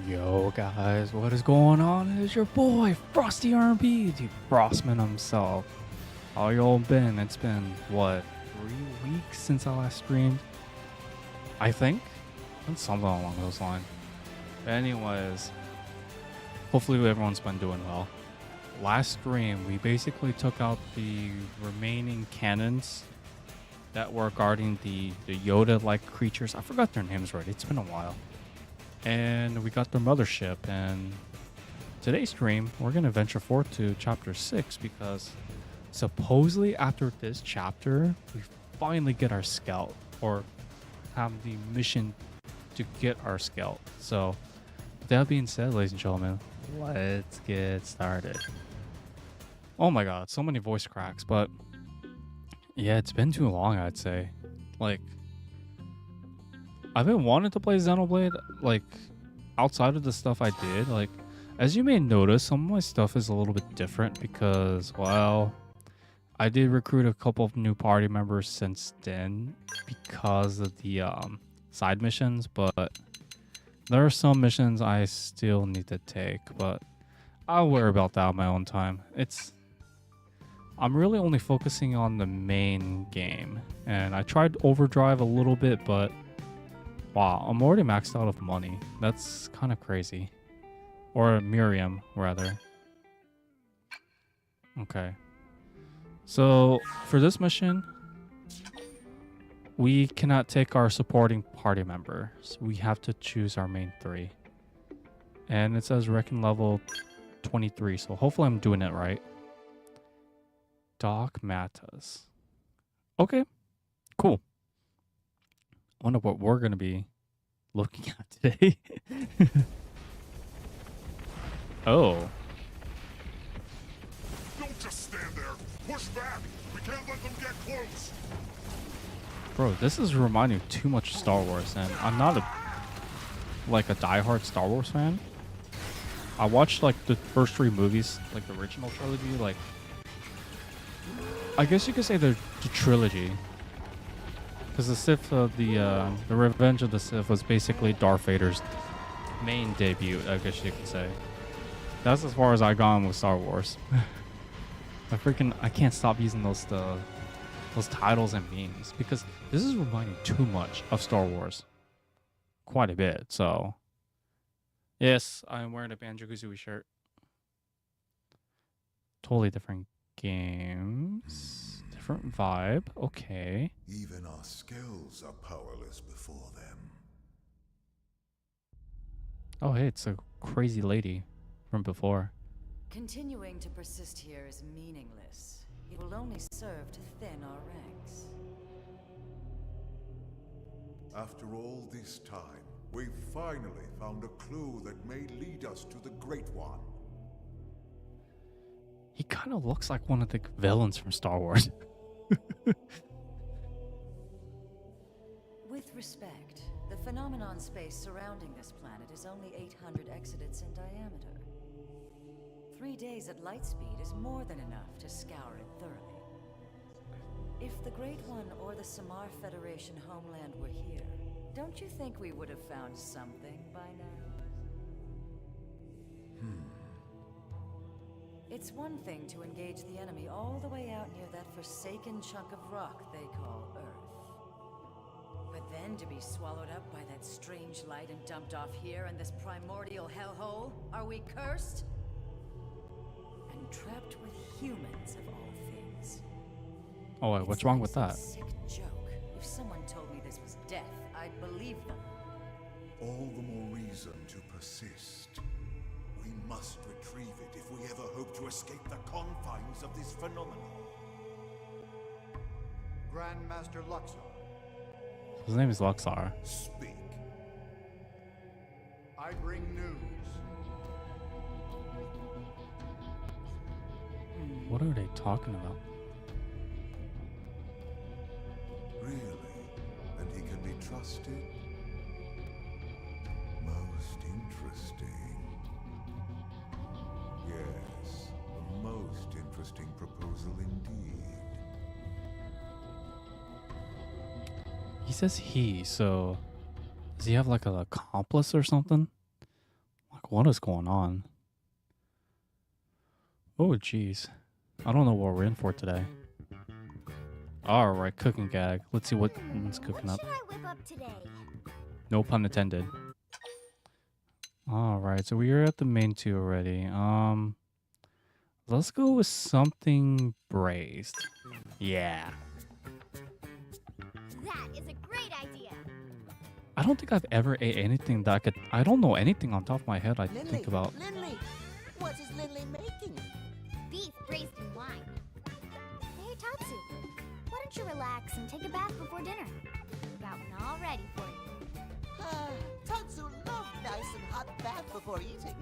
Yo guys, what is going on? It's your boy Frosty R&B, the Frostman himself. How y'all been? It's been what, 3 weeks since I last streamed? I think? It's something along those lines. Anyways, hopefully everyone's been doing well. Last stream, we basically took out the remaining cannons that were guarding the Yoda-like creatures. I forgot their names already. It's been a while. And we got their mothership, and today's stream we're gonna venture forth to chapter 6 because supposedly after this chapter we finally get our scout, or have the mission to get our scout. So with that being said, ladies and gentlemen, let's get started. Oh my god, so many voice cracks, but yeah, it's been too long. I'd say, like, I've been wanting to play Xenoblade, like, outside of the stuff I did. Like, as you may notice, some of my stuff is a little bit different because, well, I did recruit a couple of new party members since then because of the side missions, but there are some missions I still need to take, but I'll worry about that on my own time. I'm really only focusing on the main game, and I tried Overdrive a little bit, but wow, I'm already maxed out of money. That's kind of crazy. Or Miriam, rather. Okay. So, for this mission, we cannot take our supporting party members. We have to choose our main 3. And it says reckon level 23, so hopefully I'm doing it right. Doc Matas. Okay, cool. Wonder what we're going to be looking at today. Oh. Don't just stand there. Push back. We can't let them get close. Bro, this is reminding me too much of Star Wars, and I'm not a diehard Star Wars fan. I watched like the first 3 movies, like the original trilogy, like I guess you could say the trilogy. Because the Sith, the Revenge of the Sith was basically Darth Vader's main debut, I guess you could say. That's as far as I gone with Star Wars. I can't stop using those titles and memes because this is reminding too much of Star Wars. Quite a bit, so. Yes, I'm wearing a Banjo-Kazooie shirt. Totally different games. Different vibe. Okay. Even our skills are powerless before them. Oh, hey, it's a crazy lady from before. Continuing to persist here is meaningless. It will only serve to thin our ranks. After all this time, we've finally found a clue that may lead us to the Great One. He kind of looks like one of the villains from Star Wars. With respect, the phenomenon space surrounding this planet is only 800 exodents in diameter. 3 days at light speed is more than enough to scour it thoroughly. If the Great One or the Samar Federation homeland were here, don't you think we would have found something by now? It's one thing to engage the enemy all the way out near that forsaken chunk of rock they call Earth. But then to be swallowed up by that strange light and dumped off here in this primordial hellhole? Are we cursed? And trapped with humans of all things. Oh, wait, what's wrong with that? Sick joke. If someone told me this was death, I'd believe them. All the more reason to persist. We must retrieve it if we ever hope to escape the confines of this phenomenon. Grandmaster Luxor, His name is Luxar. Speak. I bring news. What are they talking about? Really? And he can be trusted? Most interesting. Yes, a most interesting proposal indeed. He says he, so does he have like an accomplice or something? What is going on? Oh, jeez. I don't know what we're in for today. Alright, cooking gag. Let's see what's cooking up. What should I whip up today? No pun intended. Alright, so we are at the main two already. Let's go with something braised. Yeah. That is a great idea. I don't think I've ever ate anything that I don't know anything on top of my head I think about. Lindley, what is Lindley making? Beef braised in wine. Hey, Tatsu, why don't you relax and take a bath before dinner? Got one all ready for you. Tatsu love nice and hot bath before eating.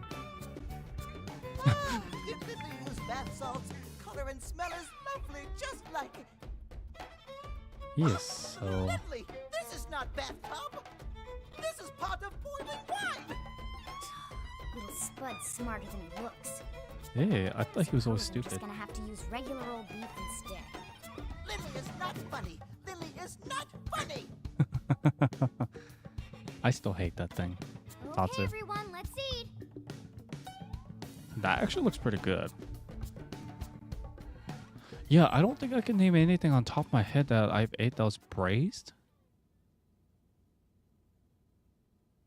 Did Lindley use bath salts? Color and smell is lovely, just like... Yes, so... Lindley, this is not bathtub. This is pot of boiling wine. Little Spud's smarter than he looks. Hey, I thought he was always Suppose I'm stupid. just gonna have to use regular old beef instead. Lindley is not funny. Lindley is not funny. I still hate that thing. Tatsu. Okay, everyone, let's eat. That actually looks pretty good. Yeah, I don't think I can name anything on top of my head that I've ate that was braised.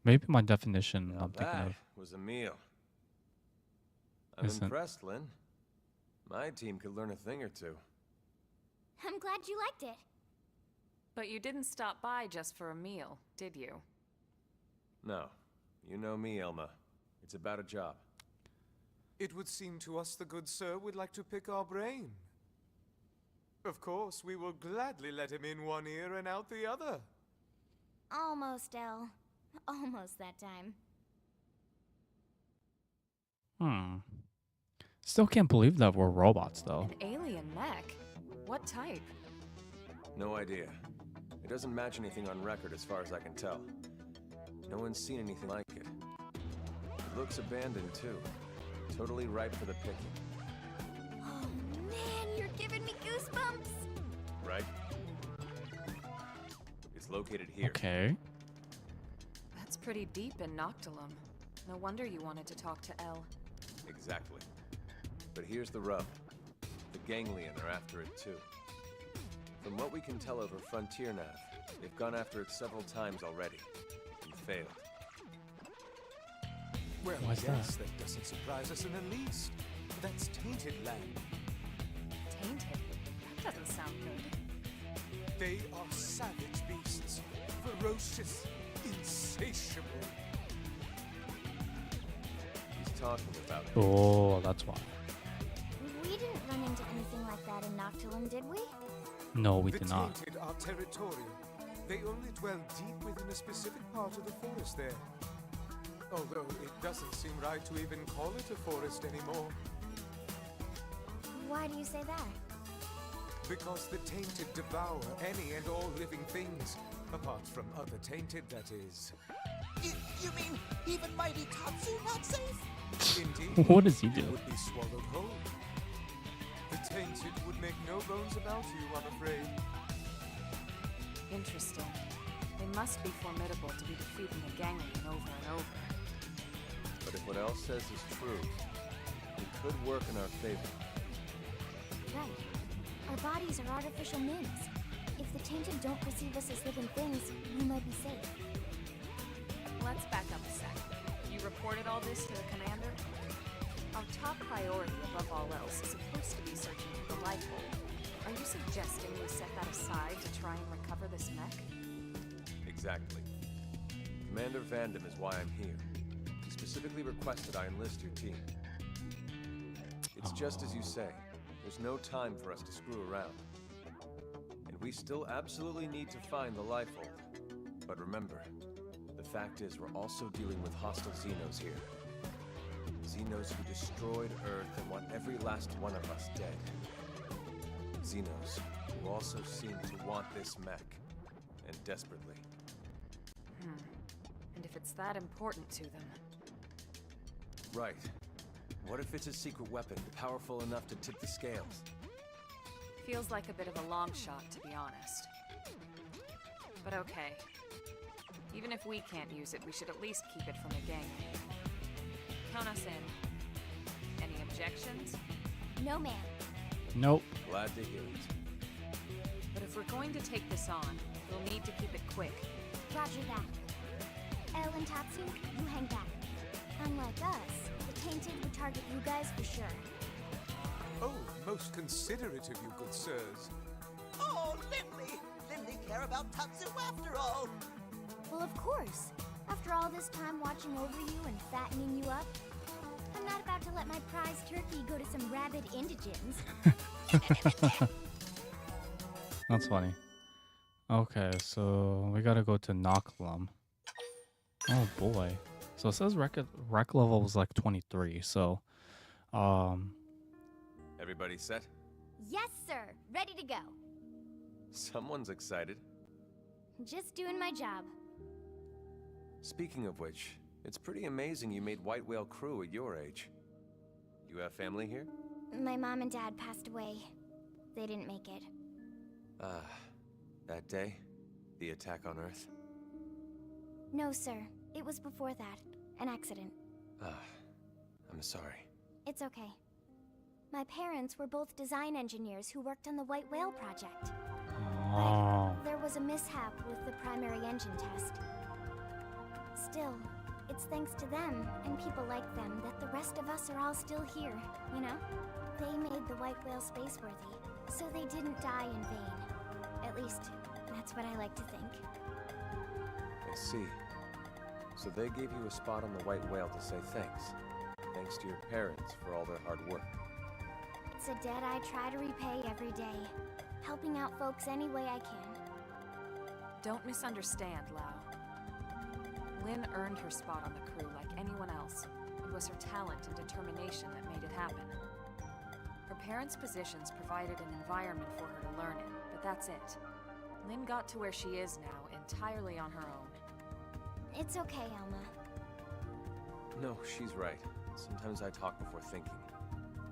Maybe my definition Now I'm thinking that of. was a meal. I'm Isn't- impressed, Lynn. My team could learn a thing or two. I'm glad you liked it. But you didn't stop by just for a meal, did you? No, you know me, Elma. It's about a job. It would seem to us the good sir would like to pick our brain. Of course, we will gladly let him in one ear and out the other. Almost, Elle. Almost that time. Still can't believe that we're robots, though. An alien mech? What type? No idea. It doesn't match anything on record as far as I can tell. No one's seen anything like it. It looks abandoned, too. Totally ripe for the picking. Oh man, you're giving me goosebumps. Right? It's located here. Okay. That's pretty deep in Noctilum. No wonder you wanted to talk to Elle. Exactly. But here's the rub. The ganglion are after it, too. From what we can tell over Frontier Nav, they've gone after it several times already. And failed. Well, Why's yes, that doesn't surprise us in the least. That's tainted land. Tainted? That doesn't sound good. They are savage beasts. Ferocious, insatiable. He's talking about it. Oh, that's why. We didn't run into anything like that in Noctilum, did we? No, we The did not. tainted are territorial. They only dwell deep within a specific part of the forest there. Although it doesn't seem right to even call it a forest anymore. Why do you say that? Because the tainted devour any and all living things. Apart from other tainted, that is. You mean even mighty Tatsu not safe? Indeed. What does he You do? would be swallowed whole. The tainted would make no bones about you, I'm afraid. Interesting. They must be formidable to be defeating the ganglion over and over. But if what Elle says is true, it could work in our favor. Right. Our bodies are artificial limbs. If the tainted don't perceive us as living things, we might be safe. Let's back up a sec. You reported all this to the commander? Our top priority above all else is supposed to be searching for the life hold. Are you suggesting we set that aside to try and recover this mech? Exactly. Commander Vandam is why I'm here. He specifically requested I enlist your team. It's just as you say. There's no time for us to screw around. And we still absolutely need to find the life hold. But remember, the fact is we're also dealing with hostile Xenos here. Xenos who destroyed Earth and want every last one of us dead. Xenos who also seem to want this mech. And desperately. And if it's that important to them? Right. What if it's a secret weapon, powerful enough to tip the scales? Feels like a bit of a long shot, to be honest. But okay. Even if we can't use it, we should at least keep it from the gang. count us in. Any objections? No, ma'am. Nope. Glad to hear it. But if we're going to take this on, we'll need to keep it quick. Roger that. Elle and Tatsu, you hang back. Unlike us, the Tainted would target you guys for sure. Oh, most considerate of you, good sirs. Oh, Lindley! Lindley care about Tatsu after all! Well, of course. After all this time watching over you and fattening you up, I'm not about to let my prize turkey go to some rabid indigents. That's funny. Okay, so we gotta go to Nocklum. Oh boy. So it says rec level was like 23, so Everybody set? Yes, sir. Ready to go. Someone's excited. Just doing my job. Speaking of which, it's pretty amazing you made White Whale crew at your age. You have family here? My mom and dad passed away. They didn't make it. That day? The attack on Earth? No, sir. It was before that. An accident. I'm sorry. It's okay. My parents were both design engineers who worked on the White Whale project. oh. But there was a mishap with the primary engine test. Still, it's thanks to them and people like them that the rest of us are all still here, you know? They made the White Whale spaceworthy, so they didn't die in vain. At least, that's what I like to think. I see. So they gave you a spot on the White Whale to say thanks. Thanks to your parents for all their hard work. It's a debt I try to repay every day, helping out folks any way I can. Don't misunderstand, Lau. Lynn earned her spot on the crew like anyone else. It was her talent and determination that made it happen. Her parents' positions provided an environment for her to learn in, but that's it. Lynn got to where she is now entirely on her own. It's okay, Alma. No, she's right. Sometimes I talk before thinking.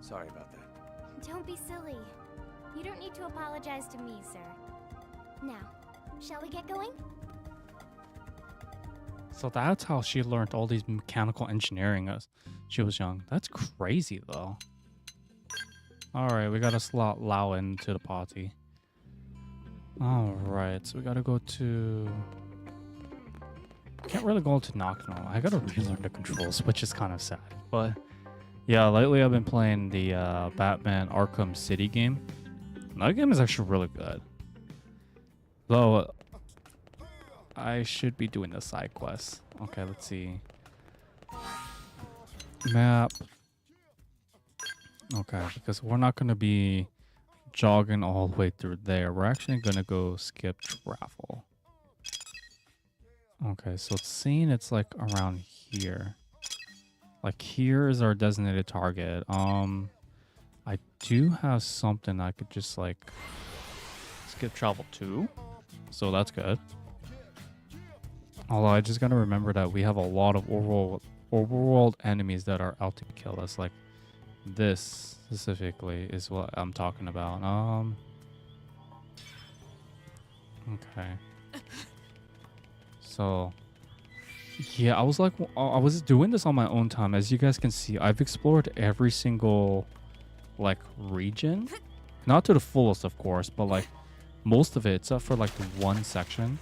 Sorry about that. Don't be silly. You don't need to apologize to me, sir. Now, shall we get going? So that's how she learned all these mechanical engineering as she was young. That's crazy, though. Alright, we gotta slot Lau into the party. Alright, so we gotta go to... Can't really go to Nocturnal. I gotta relearn the controls, which is kind of sad. But yeah, lately I've been playing the Batman Arkham City game. That game is actually really good. Though I should be doing the side quests. Okay, let's see. Map. Okay, because we're not gonna be jogging all the way through there. We're actually gonna go skip travel. Okay, so it's saying it's like around here. Like here is our designated target. I do have something I could just like skip travel to. So that's good. Although I just gotta remember that we have a lot of overworld enemies that are out to kill us. Like this specifically is what I'm talking about. Okay. So, yeah, I was doing this on my own time. As you guys can see, I've explored every single, like, region. Not to the fullest, of course, but, like, most of it, except for, like, the one section.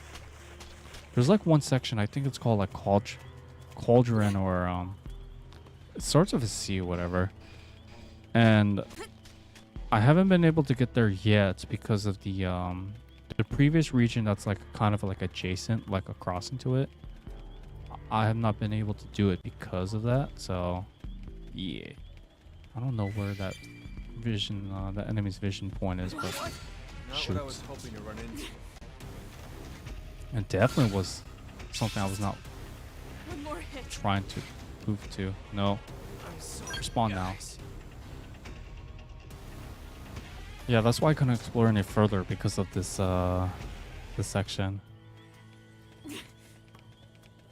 There's, like, one section, I think it's called, like, Cauldron or, it starts with a C or whatever. And I haven't been able to get there yet because of the previous region that's like kind of like adjacent, like a crossing to it. I have not been able to do it because of that. So yeah, I don't know where that vision, the enemy's vision point is, but shoot. Not what I was hoping to run into. It definitely was something I was not One more hit. trying to move to. No, respawn now. Yeah, that's why I couldn't explore any further because of this this section.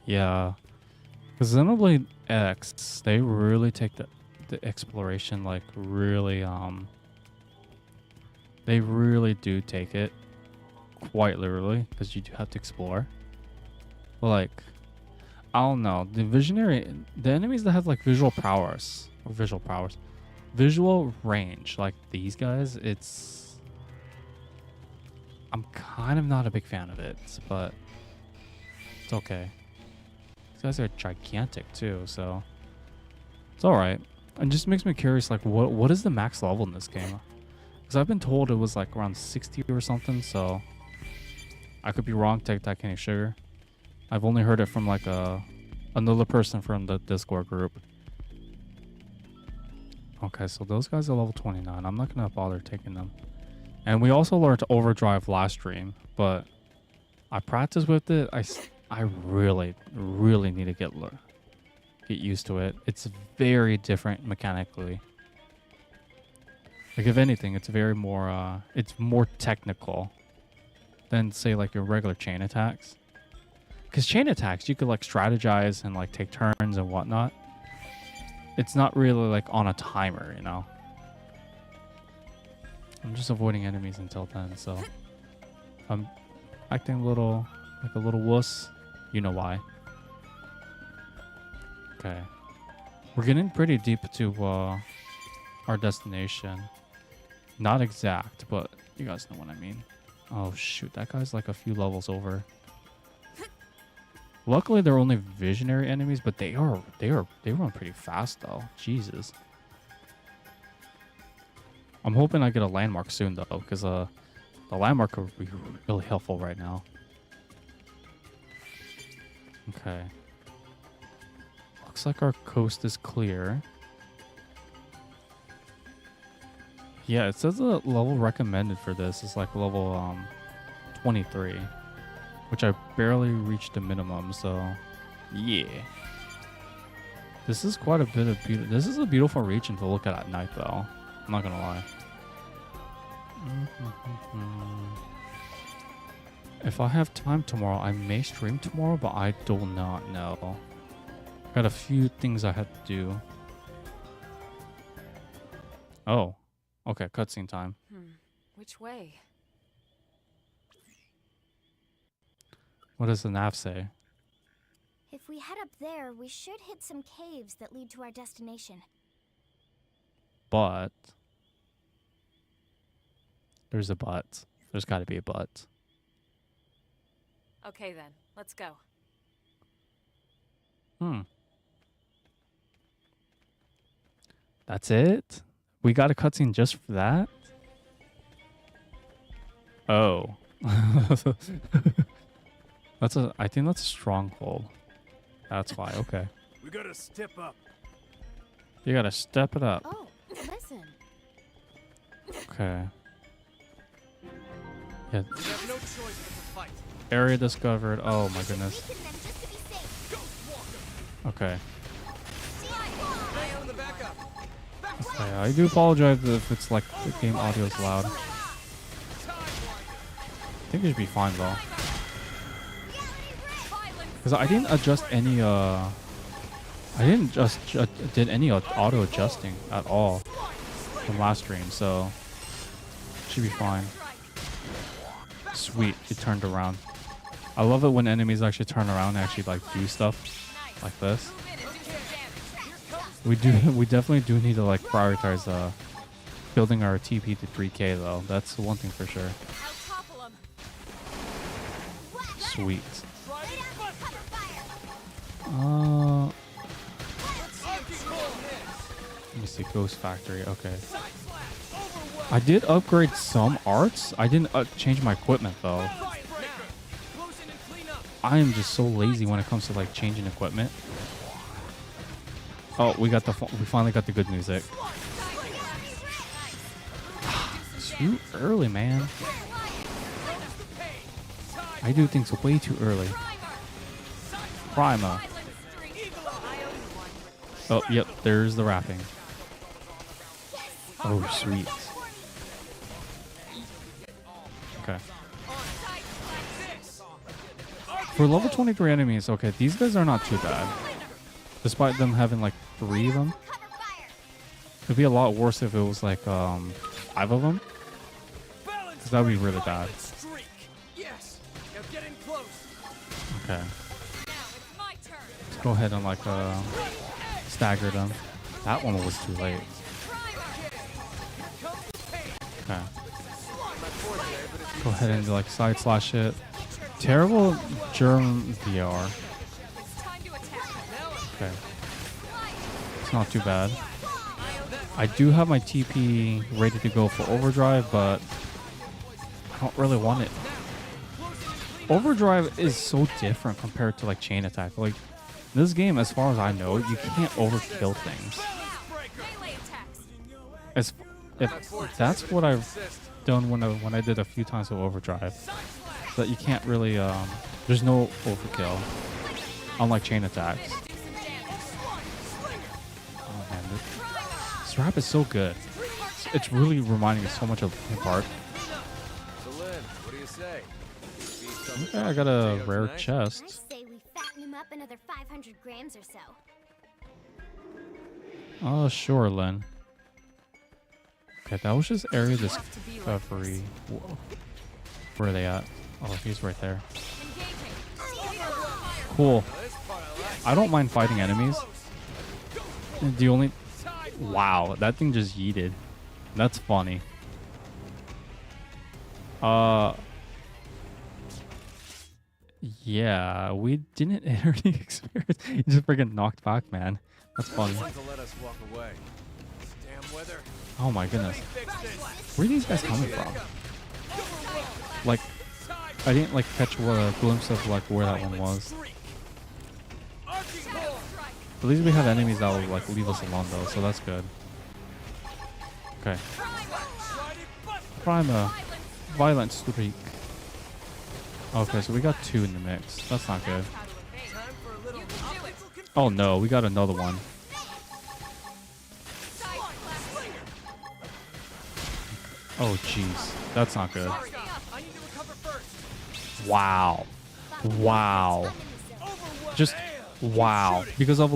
Yeah, because Xenoblade X, they really take the exploration like really they really do take it quite literally because you do have to explore. But like I don't know. The enemies that have like visual range, like these guys, I'm kind of not a big fan of it, but it's okay. These guys are gigantic too, so it's all right. It just makes me curious, like what is the max level in this game? Because I've been told it was like around 60 or something, so I could be wrong. Take that, Kenny Sugar. I've only heard it from like another person from the Discord group. Okay, so those guys are level 29. I'm not gonna bother taking them. And we also learned to overdrive last stream, but I practiced with it. I really need to get used to it. It's very different mechanically. Like if anything, it's more technical than say like your regular chain attacks. Because chain attacks, you could like strategize and like take turns and whatnot. It's not really like on a timer, you know. I'm just avoiding enemies until then, so I'm acting like a little wuss. You know why. Okay. We're getting pretty deep to our destination. Not exact, but you guys know what I mean. Oh shoot, that guy's like a few levels over. Luckily they're only visionary enemies, but they run pretty fast though. Jesus. I'm hoping I get a landmark soon though, because the landmark would be really helpful right now. Okay. Looks like our coast is clear. Yeah, it says the level recommended for this is like level 23, which I barely reached the minimum, so yeah. This is quite a bit of this is a beautiful region to look at night though. I'm not gonna lie. If I have time tomorrow, I may stream tomorrow, but I do not know. Got a few things I had to do. Oh, okay, cutscene time. Which way? What does the nav say? If we head up there, we should hit some caves that lead to our destination. But there's a but. There's got to be a but. Okay then, let's go. That's it? We got a cutscene just for that? Oh. I think that's a stronghold. That's why, okay. We gotta step up. You gotta step it up. Oh, listen. Okay. Yeah. We have no choice but to fight. Area discovered. Oh my goodness. Okay. Okay, I do apologize if it's like the game audio is loud. I think it should be fine though. Because I didn't adjust any I didn't just did any auto adjusting at all from last stream, so should be fine. Sweet, it turned around. I love it when enemies actually turn around and actually like do stuff like this. We definitely do need to like prioritize building our TP to 3K though. That's one thing for sure. Sweet. Let me see, Ghost Factory. Okay. I did upgrade some arts. I didn't change my equipment though. I am just so lazy when it comes to like changing equipment. Oh, we finally got the good music. Too early, man. I do things way too early. Prima. Oh, yep, there's the wrapping. Oh, sweet. Okay. For level 23 enemies, okay, these guys are not too bad. Despite them having like 3 of them. It'd be a lot worse if it was like 5 of them. Because that would be really bad. Okay. go ahead and like stagger them. That one was too late. Okay. Go ahead and like side slash it. Terrible germ VR. Okay. It's not too bad. I do have my TP ready to go for overdrive, but I don't really want it. Overdrive is so different compared to like chain attack. Like this game, as far as I know, you can't overkill things. As if that's what I've done when I did a few times with overdrive, that you can't really there's no overkill, unlike chain attacks. Oh man, this rap is so good. It's really reminding me so much of Linkin Park. So Lynn, what do you say? Okay, I got a rare I chest. say we fatten him up another 500 grams or so. Oh, sure, Lynn. Okay, that was just area discovery. Whoa. Where are they at? Oh, he's right there. Cool. I don't mind fighting enemies. The only... Wow, that thing just yeeted. That's funny. Yeah, we didn't enter the experience. He just freaking knocked back, man. That's funny. Let us walk away. Damn weather. Oh my goodness. Where are these guys coming from? Like, I didn't like catch a glimpse of like where that one was. At least we have enemies that will like leave us alone though, so that's good. Okay. Prime a violent streak. Okay, so we got 2 in the mix. That's not good. Oh no, we got another one. Oh jeez, that's not good. Wow. Wow. Just wow. Because of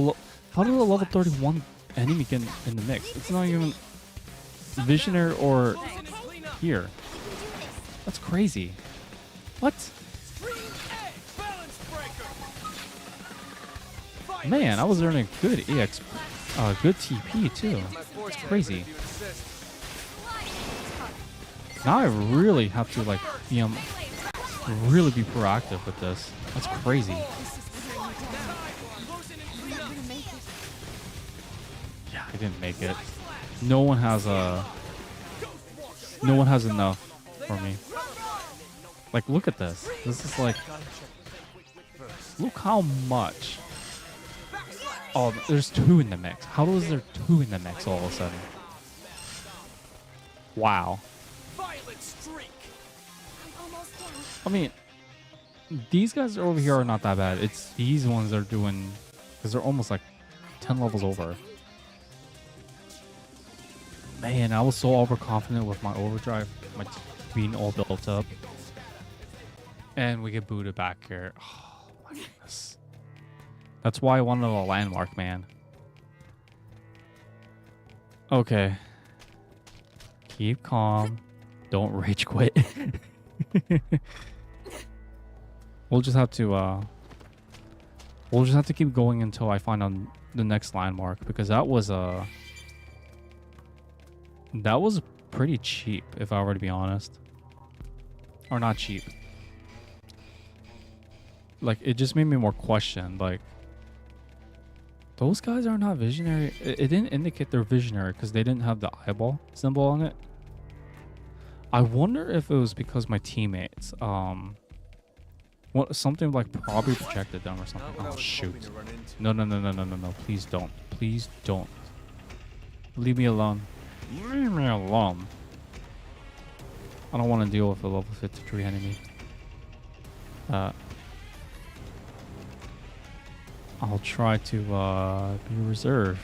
how did a level 31 enemy get in the mix? It's not even visionary or here. That's crazy. What? Man, I was earning good EX, good TP too. It's crazy. Now I really have to like really be proactive with this. That's crazy. Yeah, I didn't make it. No one has enough for me. Like, look at this. This is like, look how much. Oh, there's 2 in the mix. How is there 2 in the mix all of a sudden? Wow. I mean, these guys over here are not that bad. It's these ones that are doing, because they're almost like 10 levels over. Man, I was so overconfident with my overdrive, my being all built up. And we get booted back here. Oh my goodness. That's why I wanted a landmark, man. Okay. Keep calm. Don't rage quit. We'll just have to keep going until I find on the next landmark, because that was pretty cheap, if I were to be honest. Or not cheap. Like, it just made me more question, like, those guys are not visionary. It didn't indicate they're visionary because they didn't have the eyeball symbol on it. I wonder if it was because my teammates, something like probably projected them or something. Oh shoot! No! Please don't! Please don't! Leave me alone! Leave me alone! I don't want to deal with a level 53 enemy. I'll try to be reserved.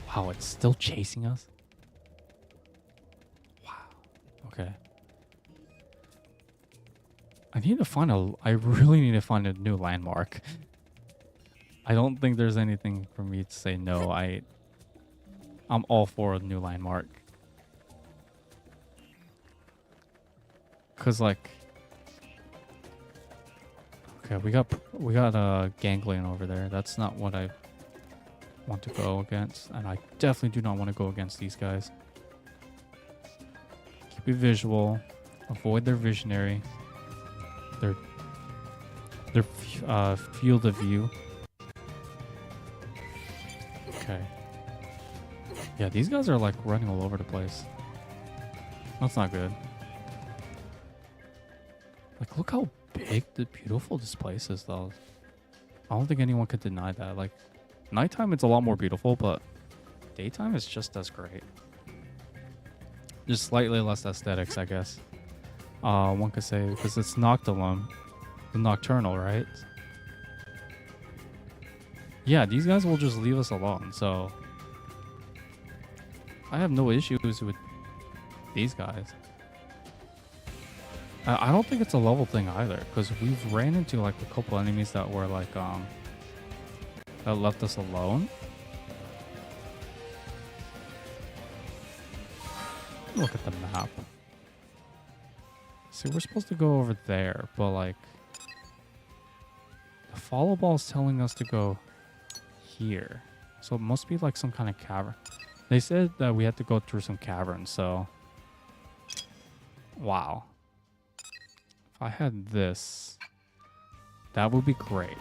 Wow, it's still chasing us? Wow. Okay. I really need to find a new landmark. I don't think there's anything for me to say no. I'm all for a new landmark. Cause like, Okay, we got a ganglion over there. That's not what I want to go against, and I definitely do not want to go against these guys. Keep it visual. Avoid their visionary. Their field of view. Okay. Yeah, these guys are like running all over the place. That's not good. Like, look how big, beautiful this place is, though. I don't think anyone could deny that. Like, nighttime it's a lot more beautiful, but daytime is just as great. Just slightly less aesthetics, I guess. One could say, because it's Noctilum, the Nocturnal, right? Yeah, these guys will just leave us alone, so I have no issues with these guys. I don't think it's a level thing either, because we've ran into like a couple enemies that were like that left us alone. Look at the map. See, we're supposed to go over there, but like the follow ball is telling us to go here. So it must be like some kind of cavern. They said that we had to go through some caverns, so wow. If I had this, that would be great.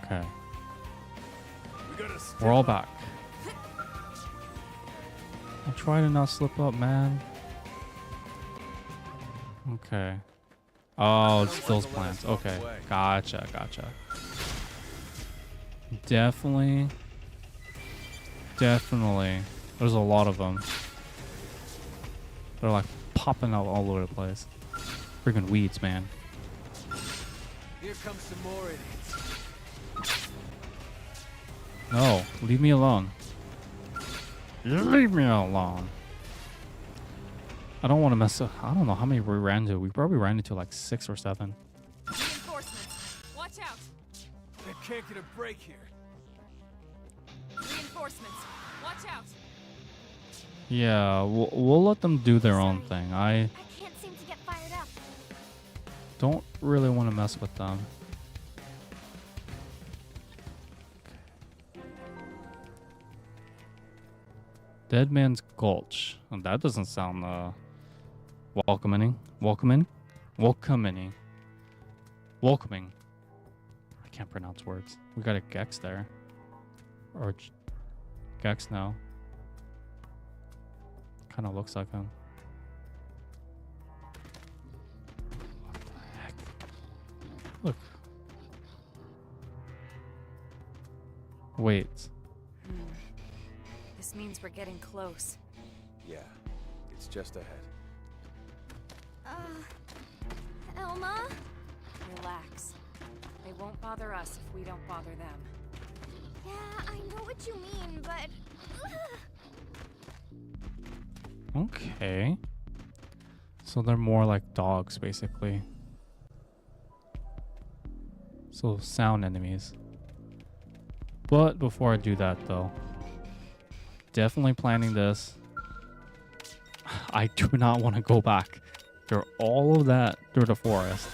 Okay. We're all back. I'll try to not slip up, man. Okay. Oh, it's those plants. Okay. Gotcha. Definitely. There's a lot of them. They're like popping out all over the place. Freaking weeds, man. Here comes some more idiots. No, leave me alone. Leave me alone. I don't want to mess up. I don't know how many we ran into. We probably ran into like 6 or 7. Reinforcements. Watch out. I can't get a break here. Reinforcements. Watch out. Yeah, we'll let them do their own thing. I can't seem to get fired up. don't really want to mess with them. Dead Man's Gulch. Oh, that doesn't sound welcoming. Welcoming. I can't pronounce words. We got a Gex there. Or Gex now. Kind of looks like him. What the heck? Look. Wait. This means we're getting close. Yeah, it's just ahead. Elma? Relax. They won't bother us if we don't bother them. Yeah, I know what you mean, but... Okay. So they're more like dogs, basically. So sound enemies. But before I do that, though, definitely planning this. I do not want to go back through all of that through the forest.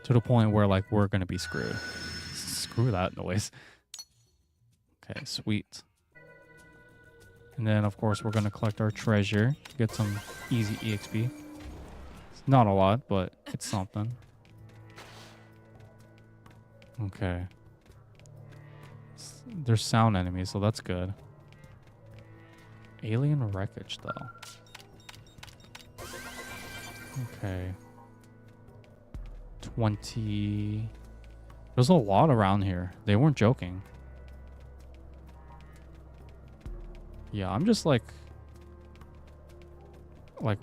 To the point where, like, we're going to be screwed. Screw that noise. Okay, sweet. And then, of course, we're going to collect our treasure. Get some easy EXP. It's not a lot, but it's something. Okay. There's sound enemies, so that's good. Alien wreckage, though. Okay. 20. There's a lot around here. They weren't joking. Yeah, I'm just like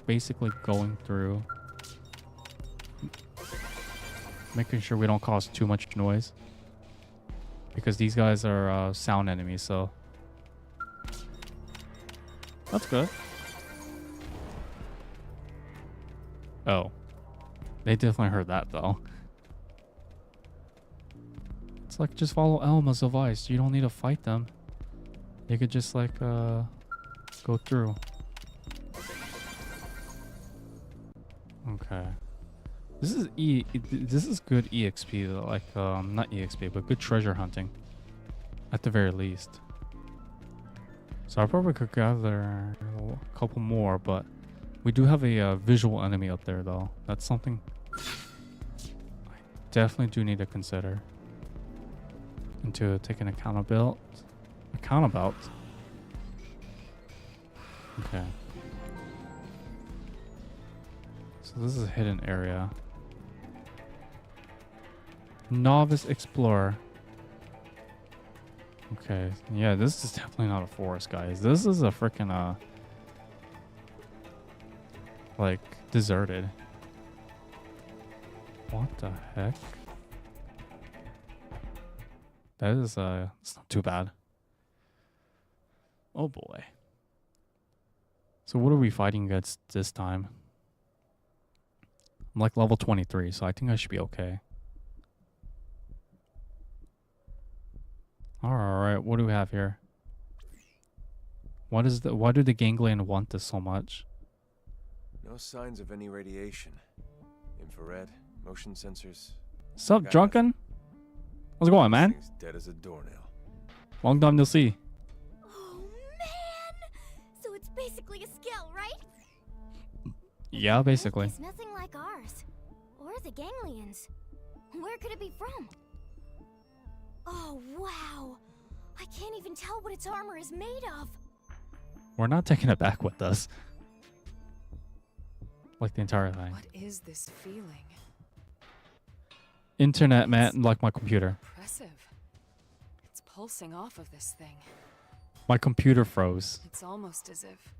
basically going through, making sure we don't cause too much noise, because these guys are sound enemies, so that's good. Oh, they definitely heard that though. It's like, just follow Elma's advice. You don't need to fight them. You could just like go through. Okay. This is good EXP though, like not EXP, but good treasure hunting. At the very least. So I probably could gather a couple more, but we do have a visual enemy up there though. That's something I definitely do need to consider. And to take an account about. Okay. So this is a hidden area. Novice Explorer. Okay, yeah, this is definitely not a forest, guys. This is a freaking like deserted. What the heck? That is it's not too bad. Oh boy. So what are we fighting against this time? I'm like level 23, so I think I should be okay. Alright, what do we have here? Why do the ganglion want this so much? No signs of any radiation. Infrared, motion sensors. Sup, Got drunken? How's it going, man? Thing's dead as a doornail. Long time no see. Oh man! So it's basically a skill, right? Yeah, basically. It's nothing like ours. Or the ganglions. Where could it be from? Oh wow! I can't even tell what its armor is made of. We're not taking it back with us. Like the entire thing. What is this feeling? Internet, man, like my computer. Impressive. It's pulsing off of this thing. My computer froze. It's almost as if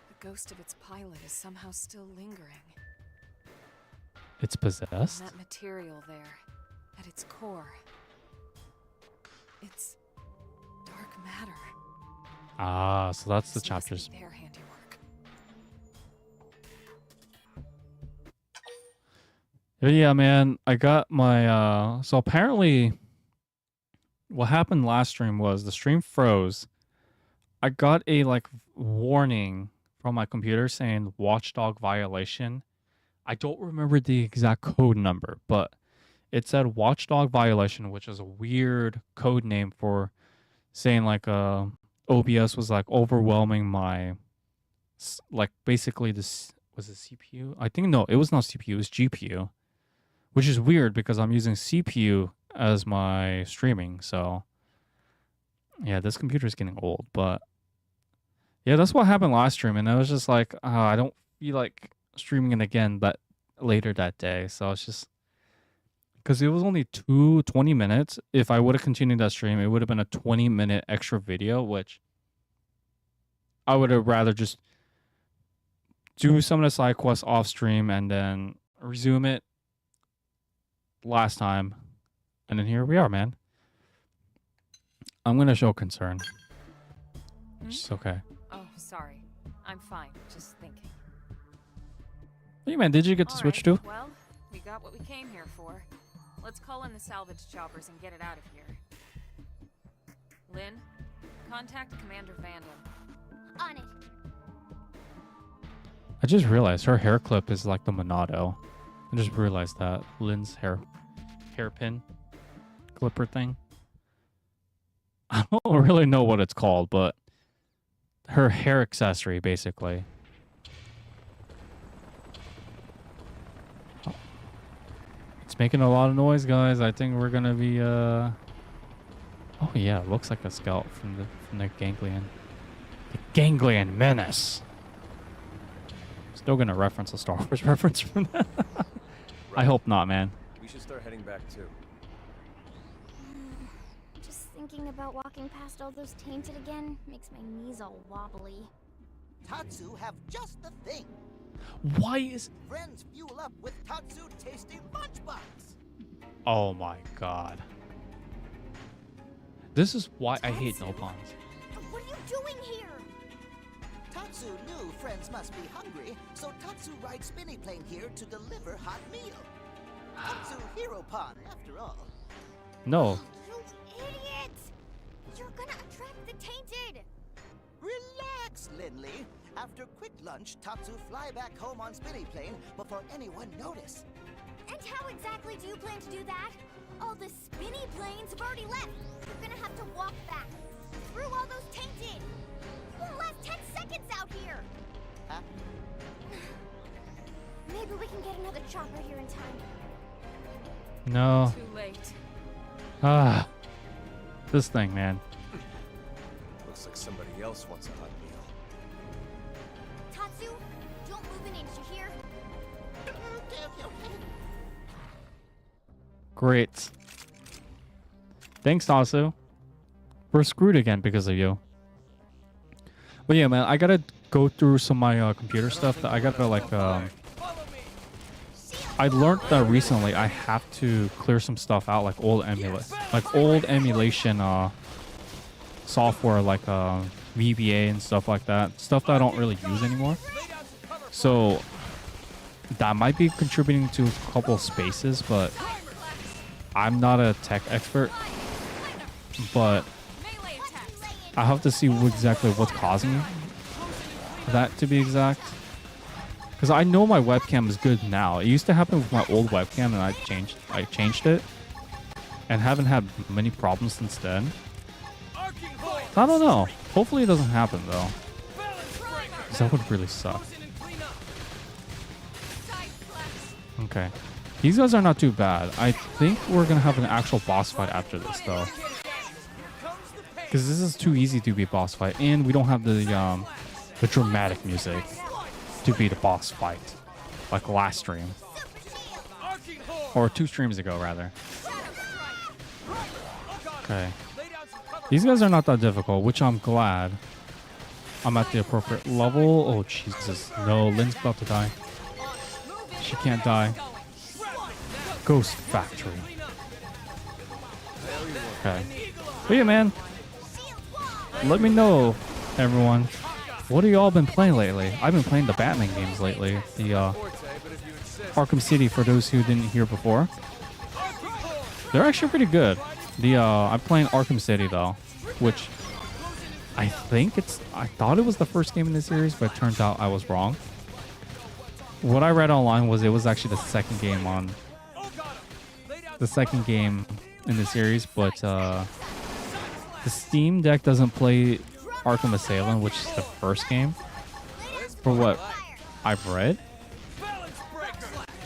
the ghost of its pilot is somehow still lingering. It's possessed? And that material there, at its core. It's dark matter. Ah, so that's the This must be chapters. their handiwork. Yeah, man, I got my so apparently what happened last stream was the stream froze. I got a like warning from my computer saying watchdog violation. I don't remember the exact code number, but it said watchdog violation, which is a weird code name for saying like OBS was like overwhelming my like basically this was it CPU? I think no, it was not CPU, it was GPU. Which is weird because I'm using CPU as my streaming, so yeah, this computer is getting old, but yeah, that's what happened last stream, and I was just like, I don't feel like streaming it again but later that day, so it's just because it was only 20 minutes. If I would have continued that stream, it would have been a 20-minute extra video, which I would have rather just do some of the side quests off stream and then resume it last time, and then here we are, man. I'm gonna show concern. It's okay. Oh, sorry. I'm fine. Just thinking. Hey, man, did you get the All Switch right, too? Well, we got what we came here for. Let's call in the salvage choppers and get it out of here. Lynn, contact Commander Vandal. On it. I just realized her hair clip is like the Monado. I just realized that. Lynn's hairpin clipper thing. I don't really know what it's called, but her hair accessory, basically. It's making a lot of noise, guys. I think we're gonna be oh yeah, it looks like a scout from the ganglion. The ganglion menace. Still gonna reference a Star Wars reference from that. I hope not, man. We should start heading back too. Just thinking about walking past all those tainted again makes my knees all wobbly. Tatsu have just the thing. Why is... Friends fuel up with Tatsu tasty lunchbox. Oh my god. This is why I hate no pawns. What are you doing here? Tatsu knew friends must be hungry, so Tatsu rides spinny plane here to deliver hot meal. Tatsu hero pawn, after all. No. You idiot! You're gonna attract the tainted! Relax, Lindley. After quick lunch, Tatsu fly back home on Spinny Plane before anyone notice. And how exactly do you plan to do that? All the spinny planes have already left. We're gonna have to walk back. Through all those tainted. Won't last 10 seconds out here. Huh? Maybe we can get another chopper here in time. No. Too late. Ah. This thing, man. Looks like somebody else wants a hot meal. Tatsu, don't move an inch, you hear? Great. Thanks, Tatsu. We're screwed again because of you. But yeah, man, I gotta go through some of my computer stuff. That I gotta like. I learned that recently. I have to clear some stuff out, like old emulation software, like VBA and stuff like that. Stuff that I don't really use anymore. So that might be contributing to a couple of spaces, but I'm not a tech expert. But I have to see exactly what's causing that, to be exact. Because I know my webcam is good now. It used to happen with my old webcam, and I changed it, and haven't had many problems since then. I don't know. Hopefully it doesn't happen though. 'Cause that would really suck. Okay. These guys are not too bad. I think we're gonna have an actual boss fight after this though. Because this is too easy to be a boss fight, and we don't have the dramatic music to be the boss fight, like last stream, or 2 streams ago rather. Okay, these guys are not that difficult, which I'm glad. I'm at the appropriate level. Oh Jesus, no! Lynn's about to die. She can't die. Ghost Factory. Okay, but yeah, man. Let me know, everyone. What have y'all been playing lately? I've been playing the Batman games lately. The Arkham City, for those who didn't hear before. They're actually pretty good. I'm playing Arkham City though, which I thought it was the first game in the series, but it turns out I was wrong. What I read online was it was actually the second game in the series, but the Steam Deck doesn't play Arkham Asylum, which is the first game, for what I've read.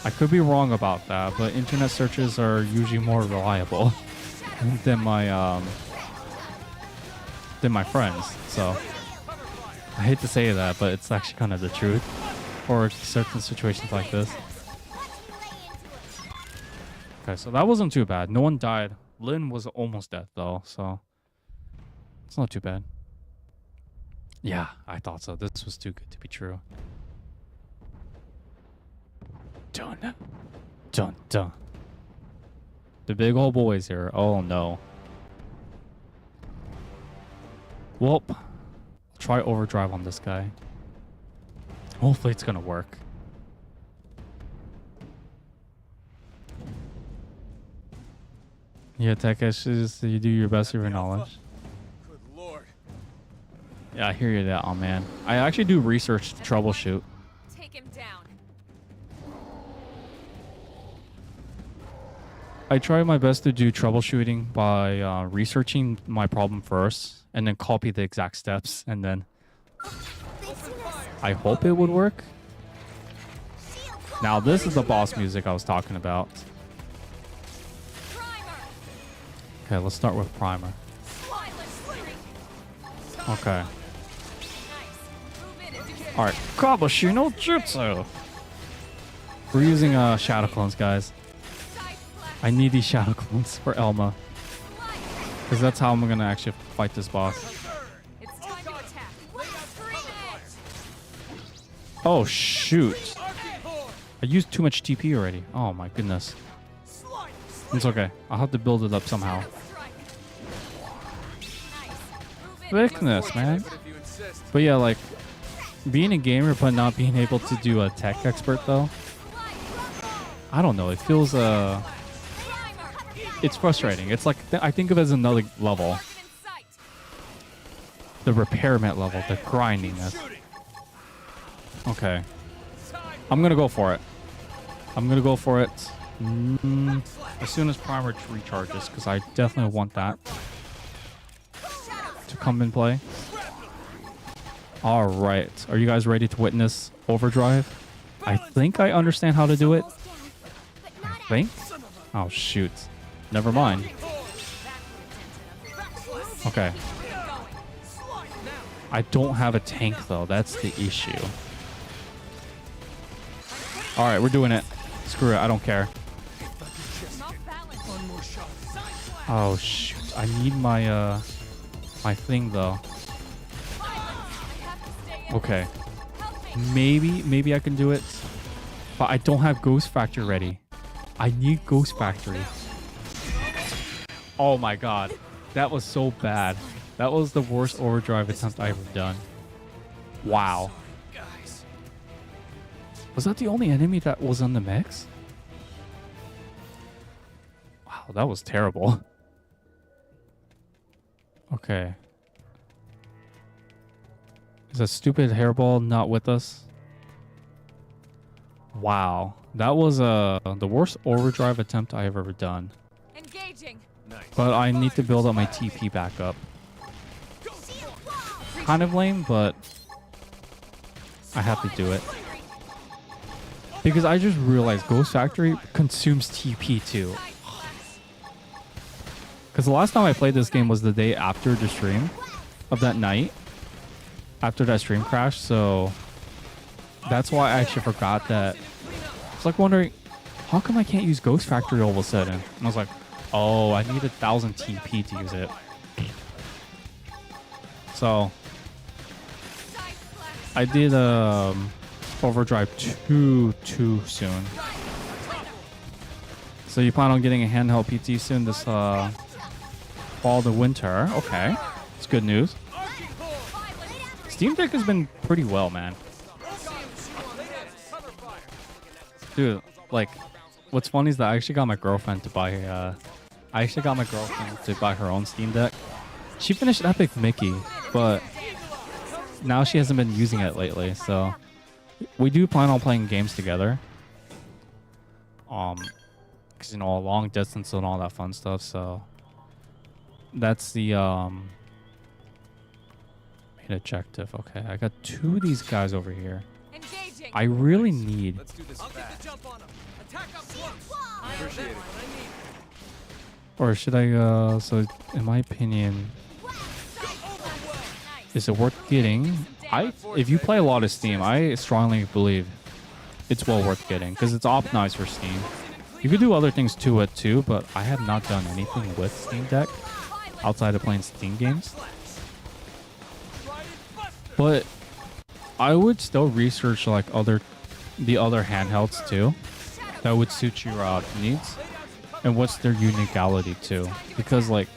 I could be wrong about that, but internet searches are usually more reliable than my friends. So I hate to say that, but it's actually kind of the truth for certain situations like this. Okay, so that wasn't too bad. No one died. Lynn was almost dead though, so it's not too bad. Yeah, I thought so. This was too good to be true. Dun, dun, dun. The big old boys here. Oh no. Well, I'll try overdrive on this guy. Hopefully it's gonna work. Yeah, tech issues. You do your best with your knowledge. Good lord. Yeah, I hear you that, oh man. I actually do research to troubleshoot. Take him down. I try my best to do troubleshooting by researching my problem first, and then copy the exact steps, and then I hope it would work. Now this is the boss music I was talking about. Okay, let's start with Primer. Okay. Alright, Kabushi no Jutsu! We're using Shadow Clones, guys. I need these Shadow Clones for Elma. Because that's how I'm gonna actually fight this boss. It's time to attack. Oh shoot! I used too much TP already. Oh my goodness. It's okay. I'll have to build it up somehow. Thickness, man. But yeah, like, being a gamer but not being able to do a tech expert though, I don't know. It feels it's frustrating. It's like I think of it as another level. The repairment level, the grindiness. Okay. I'm gonna go for it. I'm gonna go for it as soon as Primer recharges, because I definitely want that to come in play. All right. Are you guys ready to witness Overdrive? I think I understand how to do it. I think? Oh, shoot. Never mind. Okay. I don't have a tank, though. That's the issue. All right, we're doing it. Screw it. I don't care. Oh, shoot. I need my, my thing, though. Okay. Maybe I can do it. But I don't have Ghost Factory ready. I need Ghost Factory. Oh my god. That was so bad. That was the worst overdrive attempt I've ever done. Wow. Was that the only enemy that was in the mix? Wow, that was terrible. Okay. Is that stupid hairball not with us? Wow. That was the worst overdrive attempt I've ever done. Engaging. But I need to build up my TP back up. Kind of lame, but I have to do it. Because I just realized Ghost Factory consumes TP too. Because the last time I played this game was the day after the stream of that night. After that stream crash, so that's why I actually forgot that. It's like wondering, how come I can't use Ghost Factory all of a sudden? And I was like, oh, I need 1,000 TP to use it. So I did overdrive too soon. So you plan on getting a handheld PT soon this fall to winter? Okay, it's good news. Steam Deck has been pretty well, man. Dude, like, what's funny is that I actually got my girlfriend to buy her own Steam Deck. She finished Epic Mickey, but now she hasn't been using it lately, so we do plan on playing games together. Because, you know, long distance and all that fun stuff, so that's the main objective. Okay, I got 2 of these guys over here. I really need. Let's do this fast. Appreciate it. Or should I, so in my opinion, is it worth getting? If you play a lot of Steam, I strongly believe it's well worth getting because it's optimized for Steam. You could do other things to it too, but I have not done anything with Steam Deck outside of playing Steam games. But I would still research like the other handhelds too that would suit your needs and what's their uniquality too, because like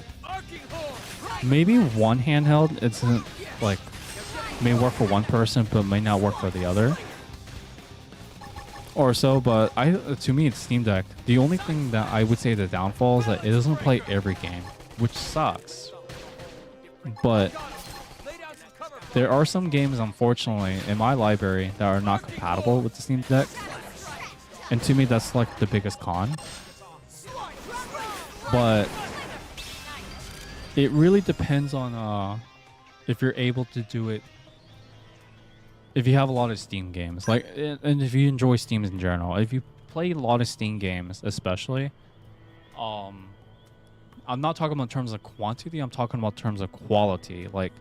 maybe one handheld isn't like may work for one person but may not work for the other or so. But to me it's Steam Deck. The only thing that I would say the downfall is that it doesn't play every game, which sucks. But there are some games, unfortunately, in my library that are not compatible with the Steam Deck. And to me, that's like the biggest con. But it really depends on if you're able to do it. If you have a lot of Steam games, like, and if you enjoy Steam in general, if you play a lot of Steam games, especially, I'm not talking about in terms of quantity. I'm talking about in terms of quality. Like,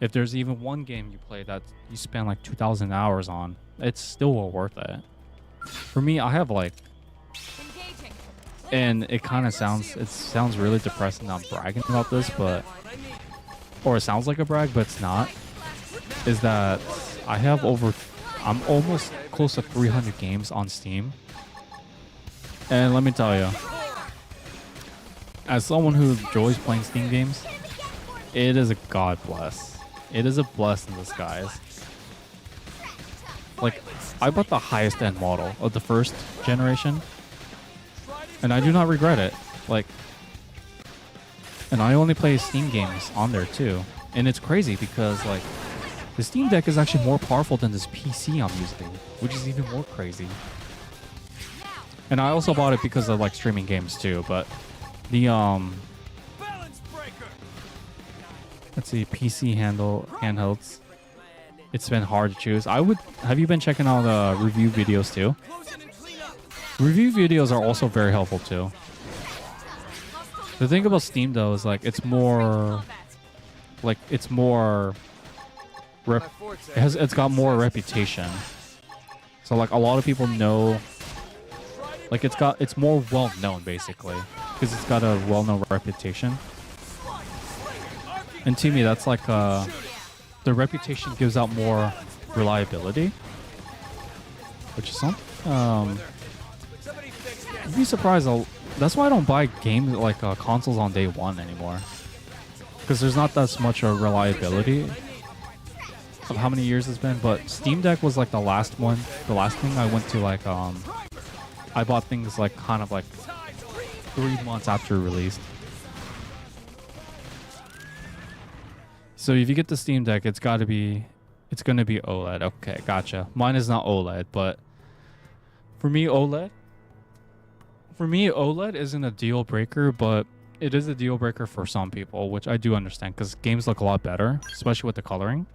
if there's even one game you play that you spend like 2,000 hours on, it's still well worth it. For me, I have like, and it kind of sounds really depressing not bragging about this, but, or it sounds like a brag, but it's not, is that I have I'm almost close to 300 games on Steam. And let me tell you, as someone who enjoys playing Steam games, it is a god bless. It is a blessing in disguise. Like, I bought the highest end model of the first generation, and I do not regret it. Like, and I only play Steam games on there too. And it's crazy because, like, The Steam Deck is actually more powerful than this PC I'm using, which is even more crazy. And I also bought it because of like streaming games too, but the let's see, PC handhelds. It's been hard to choose. Have you been checking out review videos too? Review videos are also very helpful too. The thing about Steam though is like it's more it's got more reputation. So like a lot of people know, like it's more well known basically because it's got a well known reputation. And to me that's like the reputation gives out more reliability, which is something. You'd be surprised. That's why I don't buy games like consoles on day one anymore, because there's not that much reliability of how many years it's been. But Steam Deck was like the last one, the last thing I went to like I bought things like kind of like 3 months after released. So if you get the Steam Deck, it's gonna be OLED. Okay, gotcha. Mine is not OLED, but for me OLED isn't a deal breaker, but it is a deal breaker for some people, which I do understand because games look a lot better, especially with the coloring.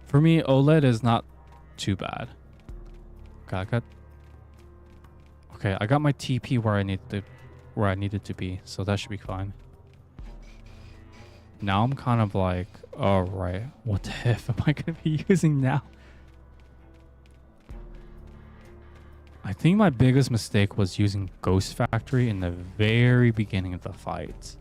For me, OLED is not too bad. Okay, I got my TP where I needed to be, so that should be fine. Now I'm kind of like, all right, what the F am I going to be using now? I think my biggest mistake was using Ghost Factory in the very beginning of the fight.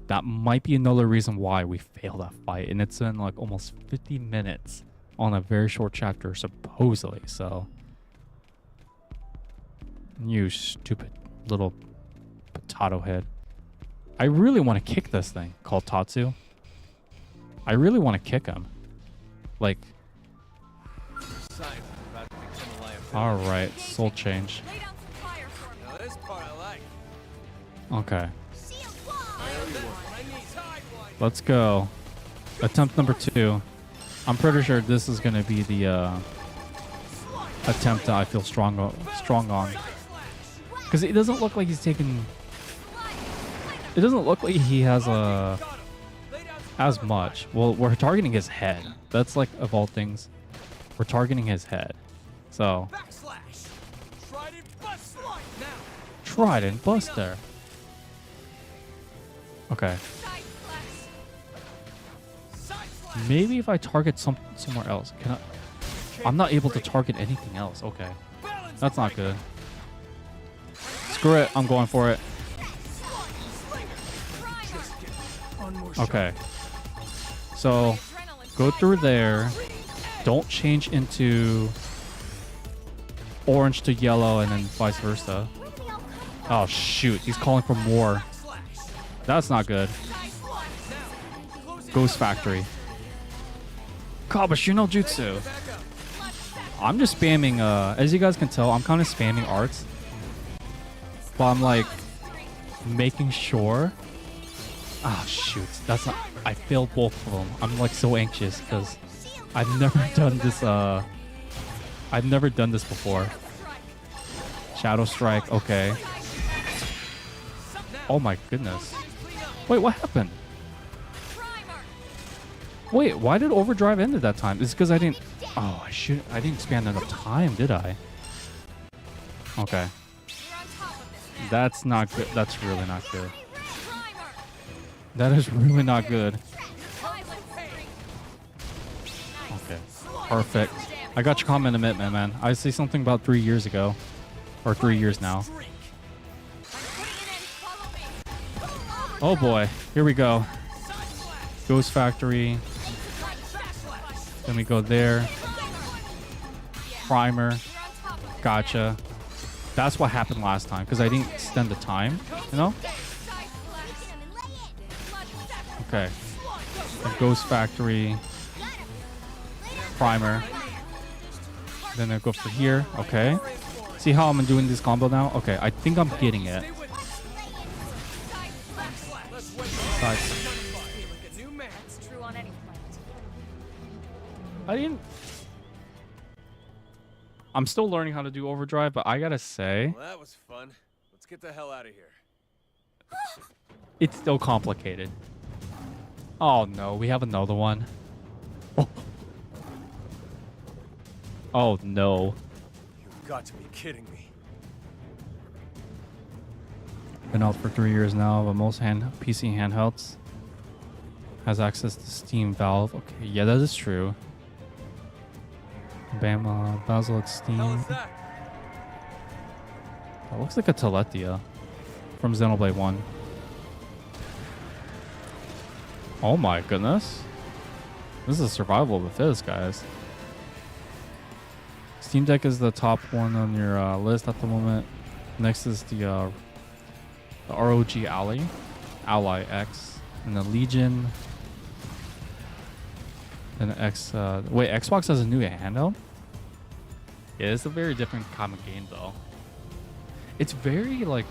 That might be another reason why we failed that fight, and it's in like almost 50 minutes on a very short chapter, supposedly, so. You stupid little potato head. I really want to kick this thing called Tatsu. I really want to kick him. Like. Alright, soul change. Okay. Let's go. Attempt number 2. I'm pretty sure this is going to be the attempt that I feel strong on. Because it doesn't look like he's taking... It doesn't look like he has as much. Well, we're targeting his head. That's like, of all things, we're targeting his head. So, Trident Buster. Okay. Maybe if I target somewhere else, can I? I'm not able to target anything else. Okay, that's not good. Screw it. I'm going for it. Okay. So, go through there. Don't change into orange to yellow and then vice versa. Oh shoot, he's calling for more. That's not good. Ghost Factory. Kabashino Jutsu. I'm just spamming, as you guys can tell, I'm kind of spamming arts. But I'm like, making sure. Oh shoot, that's not, I failed both of them. I'm like so anxious because I've never done this, I've never done this before. Shadow Strike, okay. Oh my goodness. Wait, what happened? Wait, why did Overdrive end at that time? It's because I didn't... Oh, I didn't spend enough time, did I? Okay. That's not good. That's really not good. That is really not good. Okay. Perfect. I got your comment in a minute, man. I see something about 3 years ago. Or 3 years now. Oh boy. Here we go. Ghost Factory. Then we go there. Primer. Gotcha. That's what happened last time, because I didn't extend the time, you know? Okay. The Ghost Factory. Primer. Then I go for here. Okay. See how I'm doing this combo now? Okay, I think I'm getting it. I didn't. I'm still learning how to do overdrive, but I gotta say, Well, that was fun. Let's get the hell out of here. it's still complicated. Oh no, we have another one. Oh, oh no. You've got to be kidding me. Been out for 3 years now, but most PC handhelds has access to Steam Valve. Okay, yeah, that is true. Bam, Basil at Steam. Hell is that? That looks like a Teletia from Xenoblade 1. Oh my goodness. This is survival of the fittest, guys. Steam Deck is the top one on your list at the moment. Next is the ROG Ally X, and the Legion. And the wait, Xbox has a new handheld? Yeah, it's a very different kind of game, though. It's very like,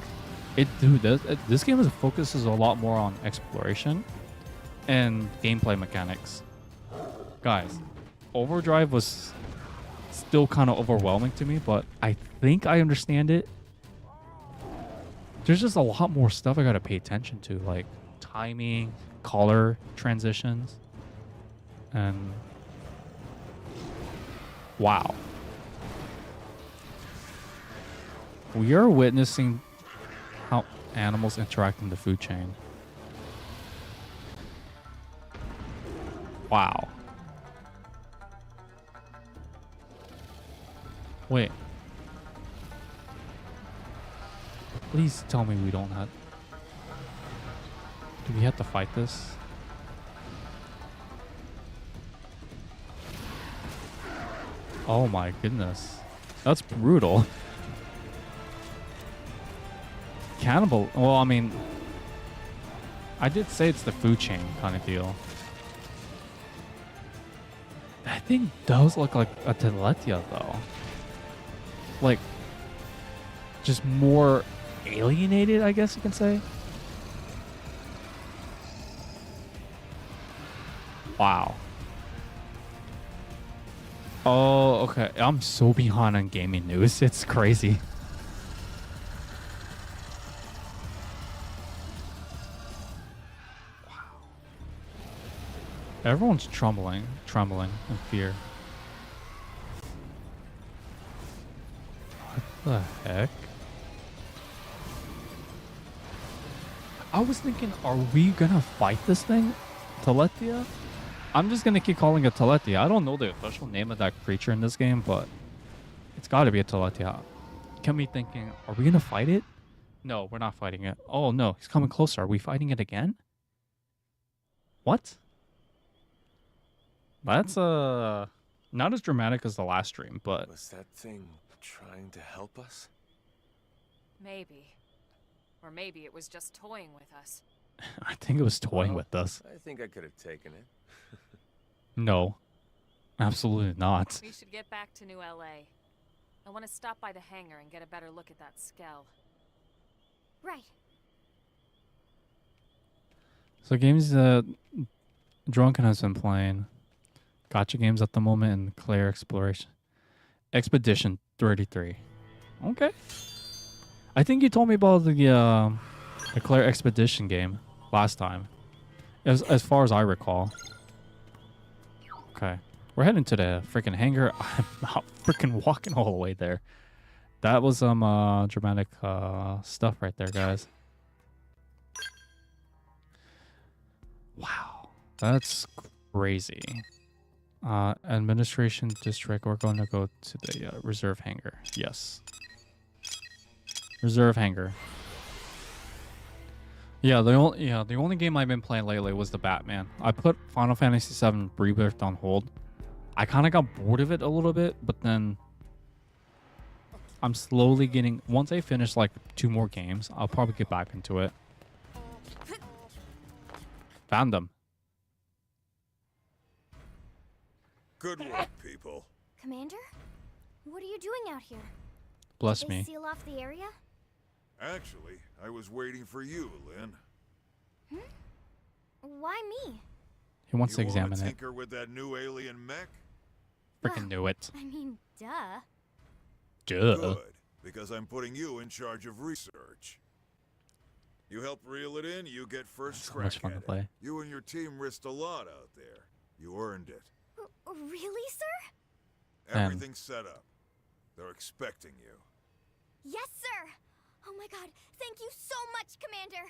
this game focuses a lot more on exploration and gameplay mechanics. Guys, Overdrive was still kind of overwhelming to me, but I think I understand it. There's just a lot more stuff I gotta pay attention to, like timing, color transitions, and wow. We are witnessing how animals interact in the food chain. Wow. Wait. Please tell me we don't have... Do we have to fight this? Oh my goodness. That's brutal. Cannibal... Well, I mean... I did say it's the food chain kind of deal. That thing does look like a Teletia, though. Like... Just more alienated, I guess you can say. Wow. Oh, okay. I'm so behind on gaming news. It's crazy. Wow. Everyone's trembling in fear. What the heck? I was thinking, are we gonna fight this thing? Teletia? I'm just gonna keep calling it Teletia. I don't know the official name of that creature in this game, but it's gotta be a Teletia. Can be thinking, are we gonna fight it? No, we're not fighting it. Oh no, he's coming closer. Are we fighting it again? What? That's not as dramatic as the last stream, but... Was that thing trying to help us? Maybe. Or maybe it was just toying with us. I think it was toying with us. I think I could have taken it. No. Absolutely not. We should get back to New LA. I want to stop by the hangar and get a better look at that skell. Right. So games that Drunken has been playing. Gotcha games at the moment and Claire Exploration. Expedition 33. Okay. I think you told me about the Claire Expedition game last time. As far as I recall. Okay. We're heading to the freaking hangar. I'm not freaking walking all the way there. That was some dramatic stuff right there, guys. Wow. That's crazy. Administration district. We're going to go to the reserve hangar. Yes. Reserve hangar. Yeah, the only game I've been playing lately was the Batman. I put Final Fantasy VII Rebirth on hold. I kind of got bored of it a little bit, but then I'm slowly getting... Once I finish like 2 more games, I'll probably get back into it. Found them. Good work, people. Commander? What are you doing out here? Bless Did they me. seal off the area? Actually, I was waiting for you, Lynn. Why me? He wants to You examine wanna it. tinker with that new alien mech? Freaking knew it. I mean, duh. Duh. Good, because I'm putting you in charge of research. You help reel it in, you get first So crack much fun at to it. play. You and your team risked a lot out there. You earned it. Really, sir? Man. Everything's set up. They're expecting you. Yes, sir! Oh my god, thank you so much, Commander!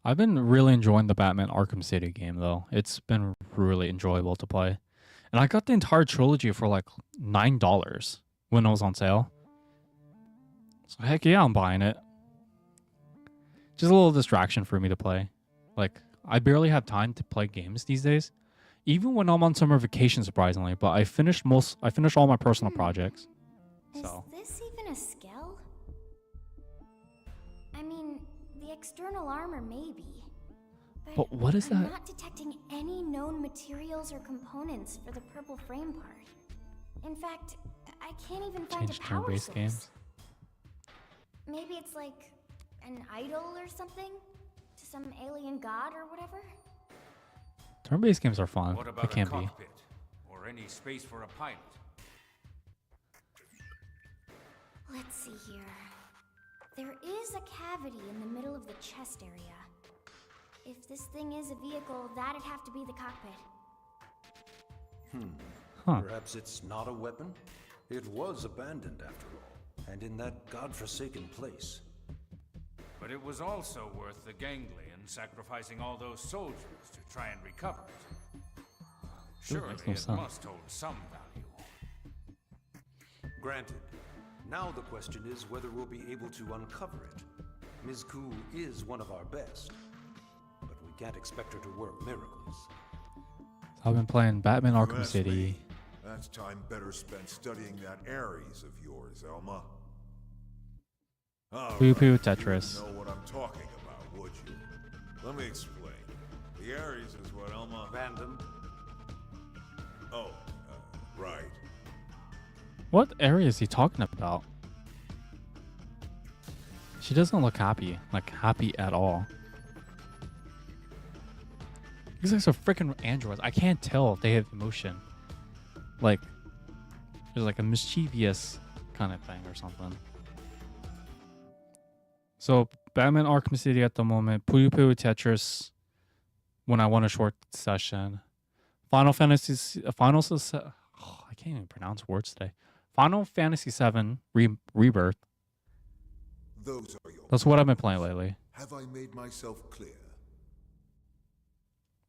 I've been really enjoying the Batman Arkham City game, though. It's been really enjoyable to play. And I got the entire trilogy for like $9 when it was on sale. So heck yeah, I'm buying it. Just a little distraction for me to play. Like, I barely have time to play games these days. Even when I'm on summer vacation, surprisingly. But I finished all my personal projects. So. Is this even a skell? I mean, the external armor maybe. But what is I'm that? not detecting any known materials or components for the purple frame part. In fact, I can't even find Change a power turn-based source. games. Maybe it's like an idol or something? To some alien god or whatever? Turn-based games are fun. What They about a can be. cockpit? Or any space for a pilot? Let's see here. There is a cavity in the middle of the chest area. If this thing is a vehicle, that'd have to be the cockpit. Huh. Perhaps it's not a weapon? It was abandoned after all, and in that godforsaken place. But it was also worth the ganglion sacrificing all those soldiers to try and recover it. Surely makes no it sense. must hold some value. Granted. Now the question is whether we'll be able to uncover it. Ms. Koo is one of our best, but we can't expect her to work miracles. I've been playing Batman You Arkham ask City. me, that's time better spent studying that Ares of yours, Elma. All Poo right, Poo you Tetris. wouldn't know what I'm talking about, would you? Let me explain. The Ares is what Elma... Random. Oh, right. What area is he talking about? She doesn't look happy. Like, happy at all. These guys are freaking androids. I can't tell if they have emotion. Like, there's like a mischievous kind of thing or something. So, Batman Arkham City at the moment. Puyo Puyo Tetris when I want a short session. I can't even pronounce words today. Final Fantasy VII Rebirth. Those are your... That's what I've been playing lately. Have I made myself clear?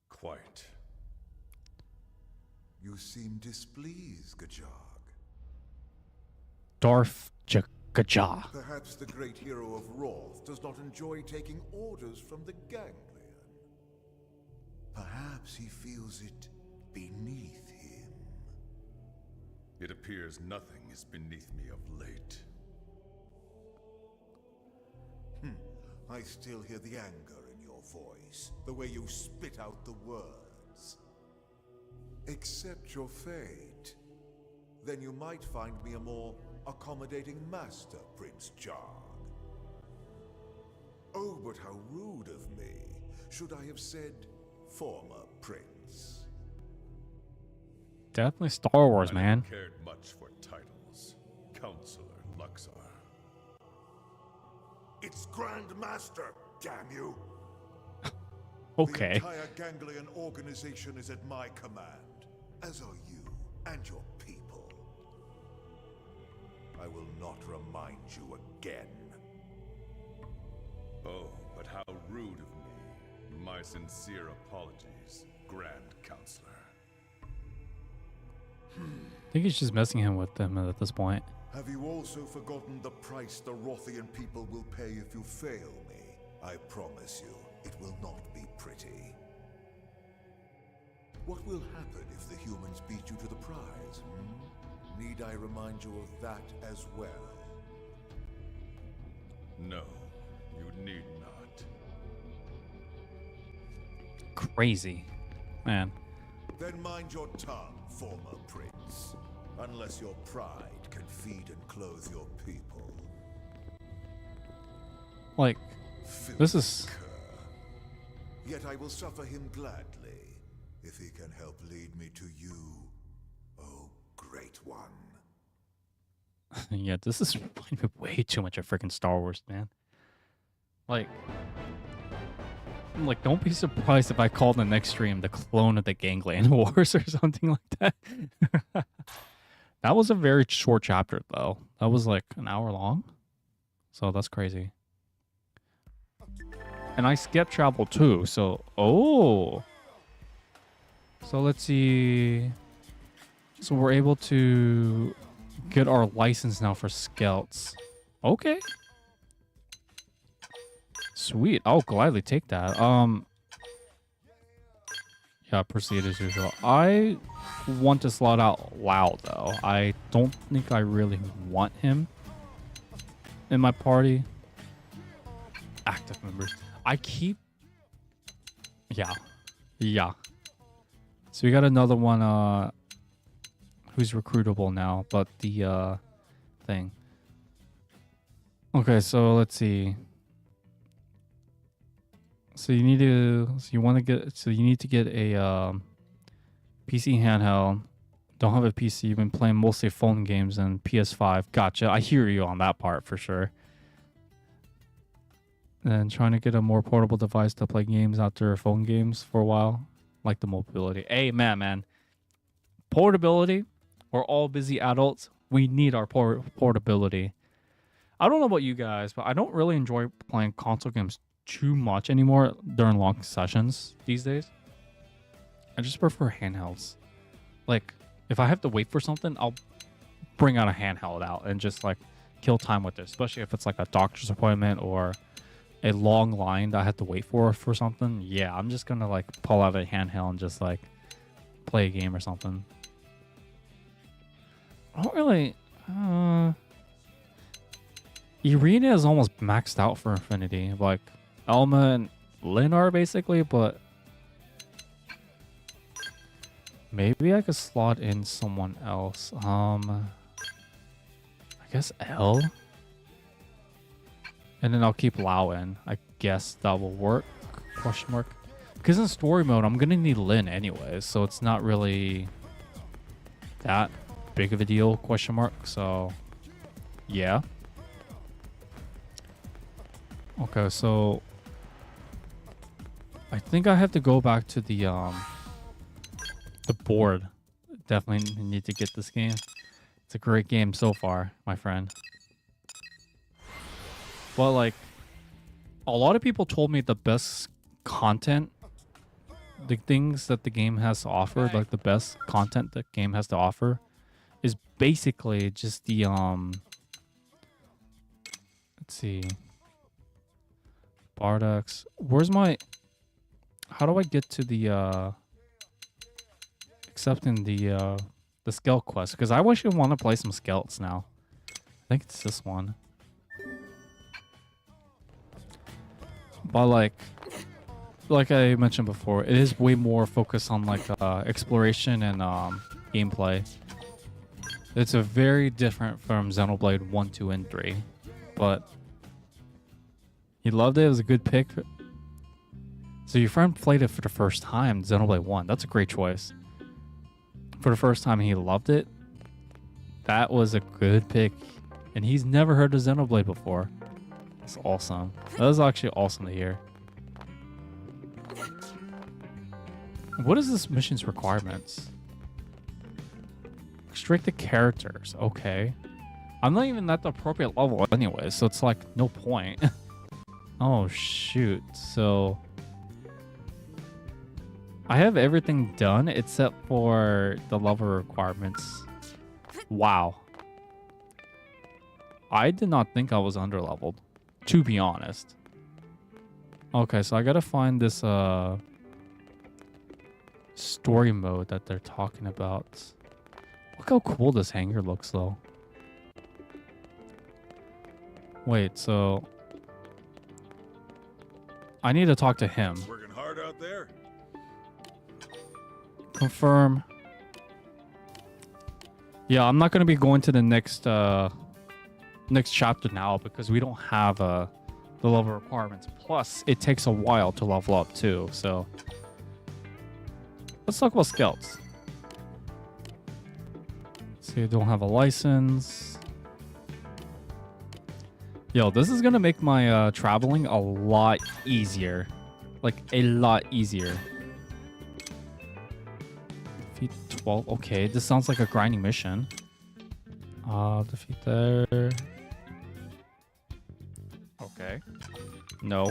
Quite. You seem displeased, Gajag. Darth Gaja. Perhaps the great hero of Roth does not enjoy taking orders from the ganglion. Perhaps he feels it beneath him. It appears nothing is beneath me of late. I still hear the anger in your voice, the way you spit out the words. Accept your fate. Then you might find me a more accommodating master, Prince Jarg. Oh, but how rude of me. Should I have said former prince? Definitely Star Wars, I man. never cared much for titles. Counselor Luxor. It's Grand Master, damn you! Okay. The entire ganglion organization is at my command, as are you and your people. I will not remind you again. Oh, but how rude of me. My sincere apologies, Grand Counselor. I think he's just messing him with them at this point. Have you also forgotten the price the Rothian people will pay if you fail me? I promise you, it will not be pretty. What will happen if the humans beat you to the prize? Need I remind you of that as well? No, you need not. Crazy. Man. Then mind your tongue, former prince. Unless your pride can feed and clothe your people. Like, this is... Yet I will suffer him gladly, if he can help lead me to you, Great One. Yeah, this is way too much of freaking Star Wars, man. Like, don't be surprised if I call the next stream the clone of the Ganglion Wars or something like that. That was a very short chapter, though. That was like an hour long. So that's crazy. And I skipped travel too, so... Oh! So let's see... So we're able to get our license now for scouts. Okay. Sweet. I'll gladly take that. Yeah, proceed as usual. I want to slot out Lao, though. I don't think I really want him in my party. Active members. I keep... Yeah. Yeah. So we got another one, who's recruitable now, but the, thing. Okay, so let's see. So you need to... So you want to get... So you need to get a, PC handheld. Don't have a PC. You've been playing mostly phone games and PS5. Gotcha. I hear you on that part for sure. And trying to get a more portable device to play games after phone games for a while. Like the mobility. Hey, man. Portability. We're all busy adults. We need our portability. I don't know about you guys, but I don't really enjoy playing console games too much anymore during long sessions these days. I just prefer handhelds. Like, if I have to wait for something, I'll bring out a handheld out and just, like, kill time with it. Especially if it's, like, a doctor's appointment or a long line that I have to wait for something. Yeah, I'm just gonna, like, pull out a handheld and just, like, play a game or something. I don't really... Irina is almost maxed out for Infinity. Like, Elma and Lynn are, basically, but... Maybe I could slot in someone else. I guess L. And then I'll keep Lao in. I guess that will work. Question mark. Because in story mode, I'm gonna need Lynn anyways, so it's not really that big of a deal. Question mark. So yeah. Okay, so I think I have to go back to the board. Definitely need to get this game. It's a great game so far, my friend. But like, a lot of people told me the best content, the things that the game has to offer, like the best content the game has to offer, is basically just the let's see, Bardock's. Where's my? How do I get to the accepting the Skelt quest? Because I wish I want to play some Skelts now. I think it's this one. But like I mentioned before, it is way more focused on like exploration and gameplay. It's a very different from Xenoblade 1, 2, and 3. But he loved it. It was a good pick. So your friend played it for the first time, Xenoblade 1. That's a great choice. For the first time, he loved it. That was a good pick. And he's never heard of Xenoblade before. That's awesome. That was actually awesome to hear. What is this mission's requirements? Restricted characters. Okay. I'm not even at the appropriate level anyway, so it's like no point. Oh, shoot. So I have everything done except for the level requirements. Wow. I did not think I was underleveled, to be honest. Okay, so I gotta find this story mode that they're talking about. Look how cool this hangar looks, though. Wait, so I need to talk to him. Working hard out there? Confirm. Yeah, I'm not gonna be going to the next next chapter now because we don't have the level requirements. Plus, it takes a while to level up too. So let's talk about Skelts. See, I don't have a license. Yo, this is gonna make my traveling a lot easier. Like, a lot easier. Defeat 12. Okay, this sounds like a grinding mission. Defeat there. Okay. No.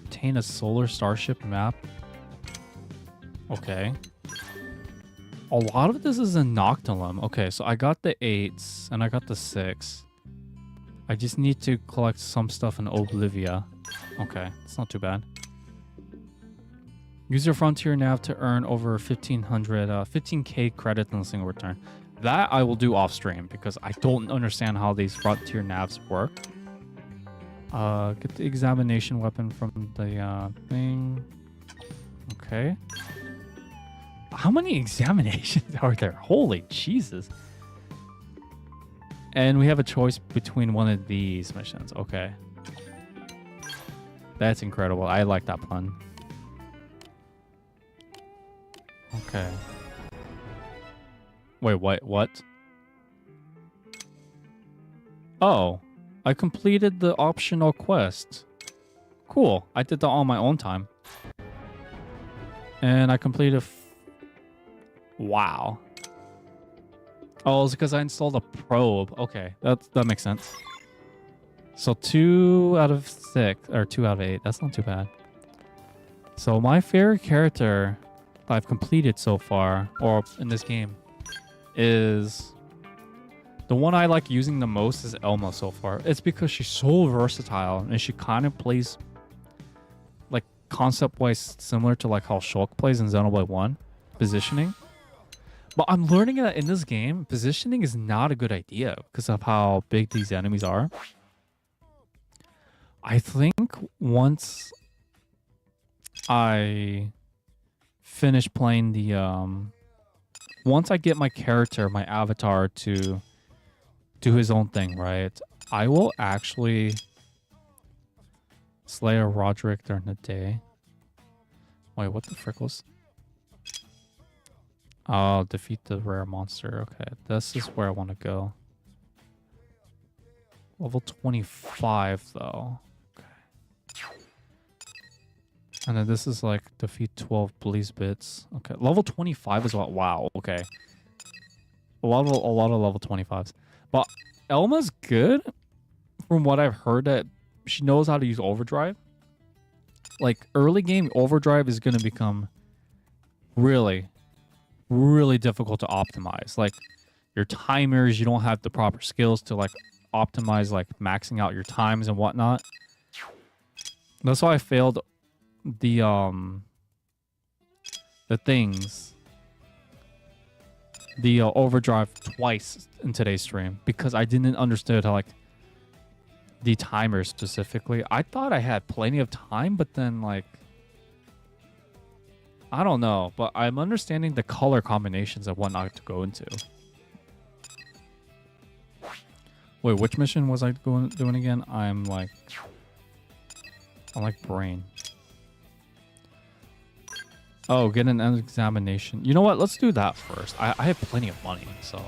Obtain a solar starship map. Okay. A lot of this is in Noctilum. Okay, so I got the 8s and I got the 6. I just need to collect some stuff in Oblivia. Okay, it's not too bad. Use your Frontier Nav to earn over 15k credit in a single return. That I will do off stream because I don't understand how these Frontier Navs work. Get the examination weapon from the thing. Okay. How many examinations are there? Holy Jesus. And we have a choice between one of these missions. Okay. That's incredible. I like that pun. Okay. Wait, what? Oh. I completed the optional quest. Cool. I did that on my own time. And I completed... Wow. Oh, it's because I installed a probe. Okay, that makes sense. So 2 out of 6, or 2 out of 8. That's not too bad. So my favorite character I've completed so far, or in this game, is... The one I like using the most is Elma so far. It's because she's so versatile, and she kind of plays, like, concept-wise similar to like how Shulk plays in Xenoblade 1. Positioning. But I'm learning that in this game, positioning is not a good idea because of how big these enemies are. I think once I finish playing the... once I get my character, my avatar to do his own thing, right? I will actually slay a Roderick during the day. Wait, what the frick was... Oh, defeat the rare monster. Okay, this is where I want to go. Level 25, though. Okay. And then this is like defeat 12 Blaze Bits. Okay, level 25 is what? Wow, okay. A lot of level 25s. But Elma's good, from what I've heard, that she knows how to use Overdrive. Like, early game Overdrive is going to become really difficult to optimize. Like, your timers, you don't have the proper skills to like optimize, like maxing out your times and whatnot. That's why I failed the things, the Overdrive twice in today's stream, because I didn't understand how, like, the timers specifically. I thought I had plenty of time, but then like, I don't know, but I'm understanding the color combinations of what not to go into. Wait, which mission was I doing again? I'm like brain. Oh, get an examination. You know what? Let's do that first. I have plenty of money, so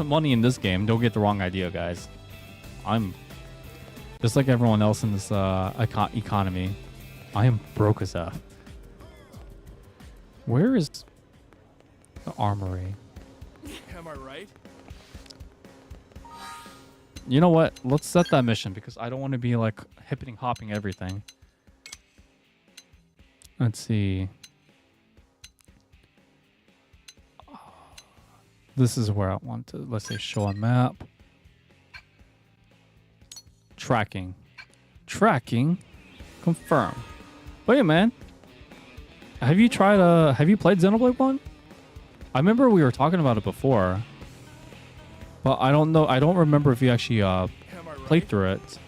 money in this game. Don't get the wrong idea, guys. I'm just like everyone else in this economy. I am broke as F. Where is the armory? Am I right? You know what? Let's set that mission because I don't want to be like hipping hopping everything. Let's see. This is where I want to, let's say, show a map. Tracking. Confirm. Wait, man. Have you played Xenoblade 1? I remember we were talking about it before. But I don't know. I don't remember if you actually played through it.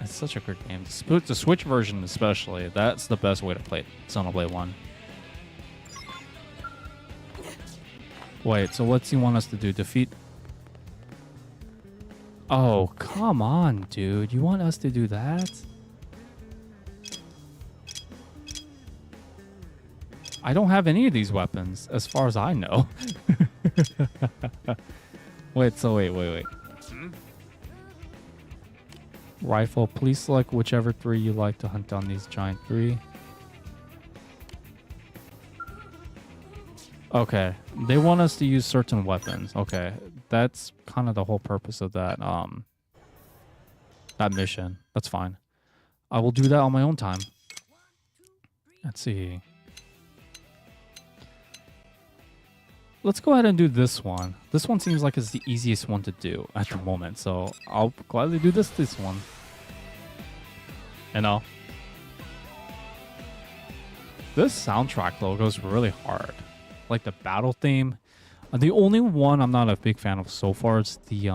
It's such a good game. The Switch version especially. That's the best way to play Xenoblade 1. Wait, so what's he want us to do? Defeat... Oh, come on, dude. You want us to do that? I don't have any of these weapons, as far as I know. Wait. Rifle. Please select whichever 3 you like to hunt down these giant 3. Okay. They want us to use certain weapons. Okay. That's kind of the whole purpose of that that mission. That's fine. I will do that on my own time. Let's see. Let's go ahead and do this one. This one seems like it's the easiest one to do at the moment, so I'll gladly do this one. You know, this soundtrack though goes really hard. Like the battle theme. The only one I'm not a big fan of so far is the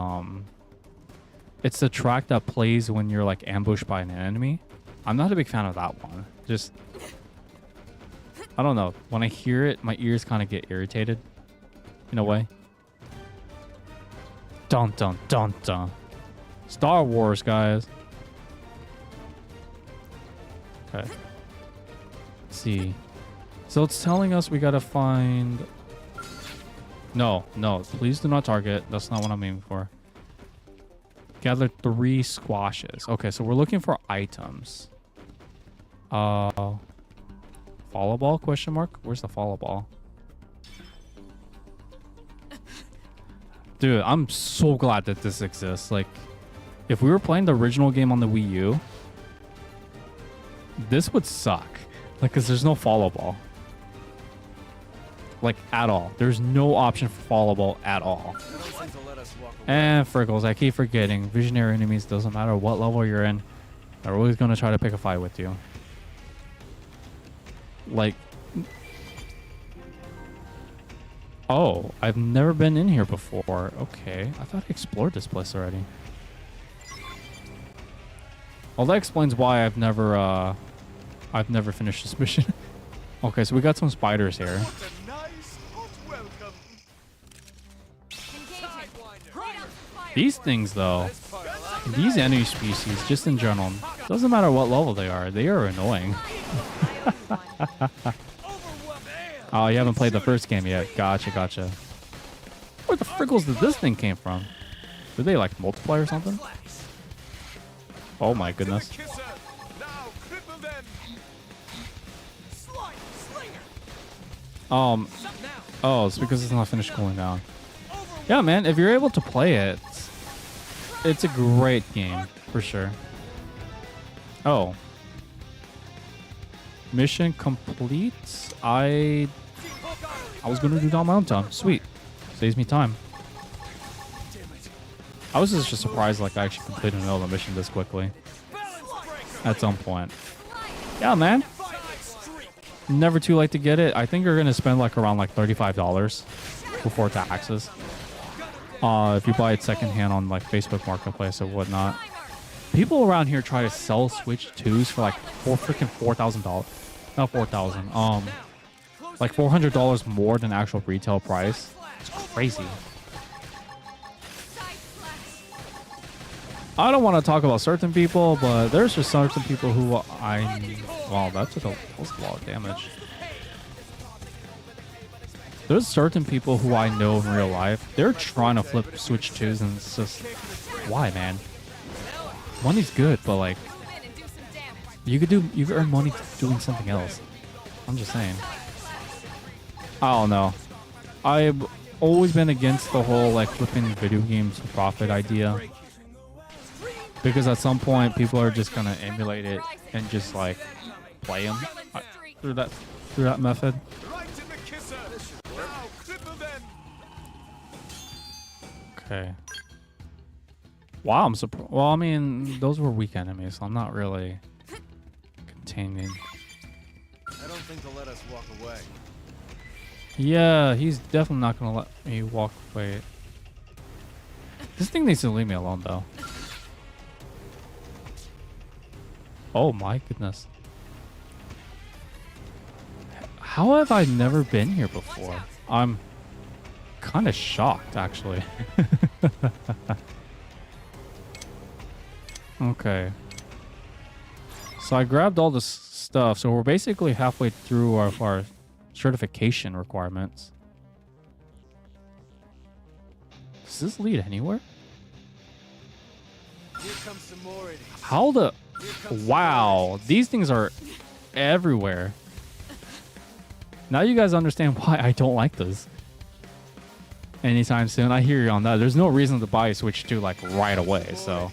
it's the track that plays when you're like ambushed by an enemy. I'm not a big fan of that one. Just, I don't know. When I hear it, my ears kind of get irritated. In a way. Dun dun dun dun. Star Wars, guys. Okay. Let's see. So it's telling us we gotta find... No, please do not target. That's not what I'm aiming for. Gather 3 squashes. Okay, so we're looking for items. Follow ball, question mark? Where's the follow ball? Dude, I'm so glad that this exists. Like, if we were playing the original game on the Wii U, this would suck. Like, because there's no follow ball. Like, at all. There's no option for follow ball at all. And Frickles, I keep forgetting. Visionary enemies, doesn't matter what level you're in, they're always going to try to pick a fight with you. Like... Oh, I've never been in here before. Okay, I thought I explored this place already. Well, that explains why I've never finished this mission. Okay, so we got some spiders here. These things, though, these enemy species, just in general, doesn't matter what level they are annoying. Oh, you haven't played the first game yet. Gotcha. Where the frickles did this thing came from? Did they, like, multiply or something? Oh, my goodness. Oh, it's because it's not finished cooling down. Yeah, man, if you're able to play it, it's a great game, for sure. Oh. Mission complete. I was gonna do that on my own time. Sweet. Saves me time. I was just surprised like I actually completed another mission this quickly. At some point. Yeah, man. Never too late to get it. I think you're gonna spend like around like $35 before taxes. If you buy it secondhand on like Facebook Marketplace or whatnot. People around here try to sell Switch 2s for like $4,000. Not 4,000. Like $400 more than actual retail price. It's crazy. I don't want to talk about certain people, but there's just certain people who wow, that was a lot of damage. There's certain people who I know in real life. They're trying to flip Switch 2s, and it's just, why, man? Money's good, but like, you could earn money doing something else. I'm just saying. I don't know. I've always been against the whole like flipping video games for profit idea. Because at some point, people are just gonna emulate it and just like play them through that method. Okay. Wow, I'm surprised. Well, I mean, those were weak enemies, so I'm not really containing. I don't think they'll let us walk away. Yeah, he's definitely not gonna let me walk away. This thing needs to leave me alone, though. Oh my goodness. How have I never been here before? I'm kind of shocked, actually. Okay. So I grabbed all this stuff. So we're basically halfway through our certification requirements. Does this lead anywhere? Here comes some more of these. How the... Wow, these things are everywhere. Now you guys understand why I don't like this anytime soon. I hear you on that. There's no reason to buy a Switch 2 like right away. So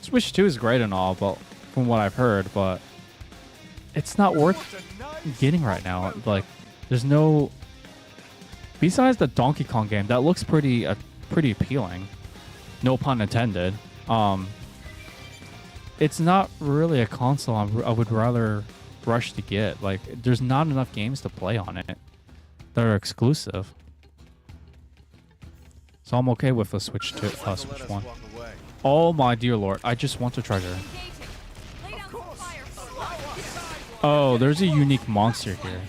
Switch 2 is great and all, but from what I've heard, but it's not worth getting right now. Like, there's no... Besides the Donkey Kong game, that looks pretty appealing. No pun intended. It's not really a console I would rather rush to get. Like, there's not enough games to play on it that are exclusive. So I'm okay with the Switch 2, Switch 1. Oh my dear lord, I just want the treasure. Oh, there's a unique monster here.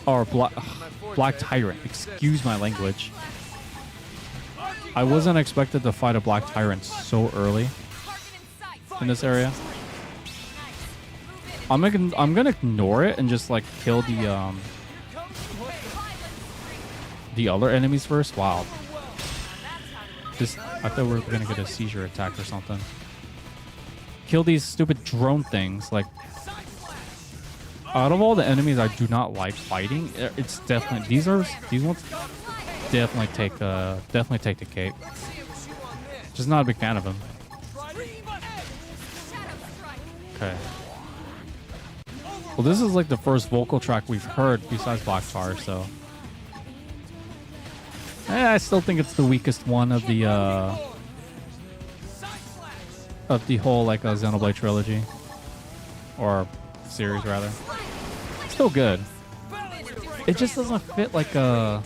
Or Black Tyrant. Excuse my language. I wasn't expected to fight a Black Tyrant so early in this area. I'm gonna ignore it and just like kill the other enemies first. Wow. I thought we were gonna get a seizure attack or something. Kill these stupid drone things. Like, out of all the enemies I do not like fighting, it's definitely these ones definitely take the cake. Just not a big fan of them. Okay. Well, this is like the first vocal track we've heard besides Black Tar, so I still think it's the weakest one of the whole like Xenoblade trilogy or series rather. Still good. It just doesn't fit like a...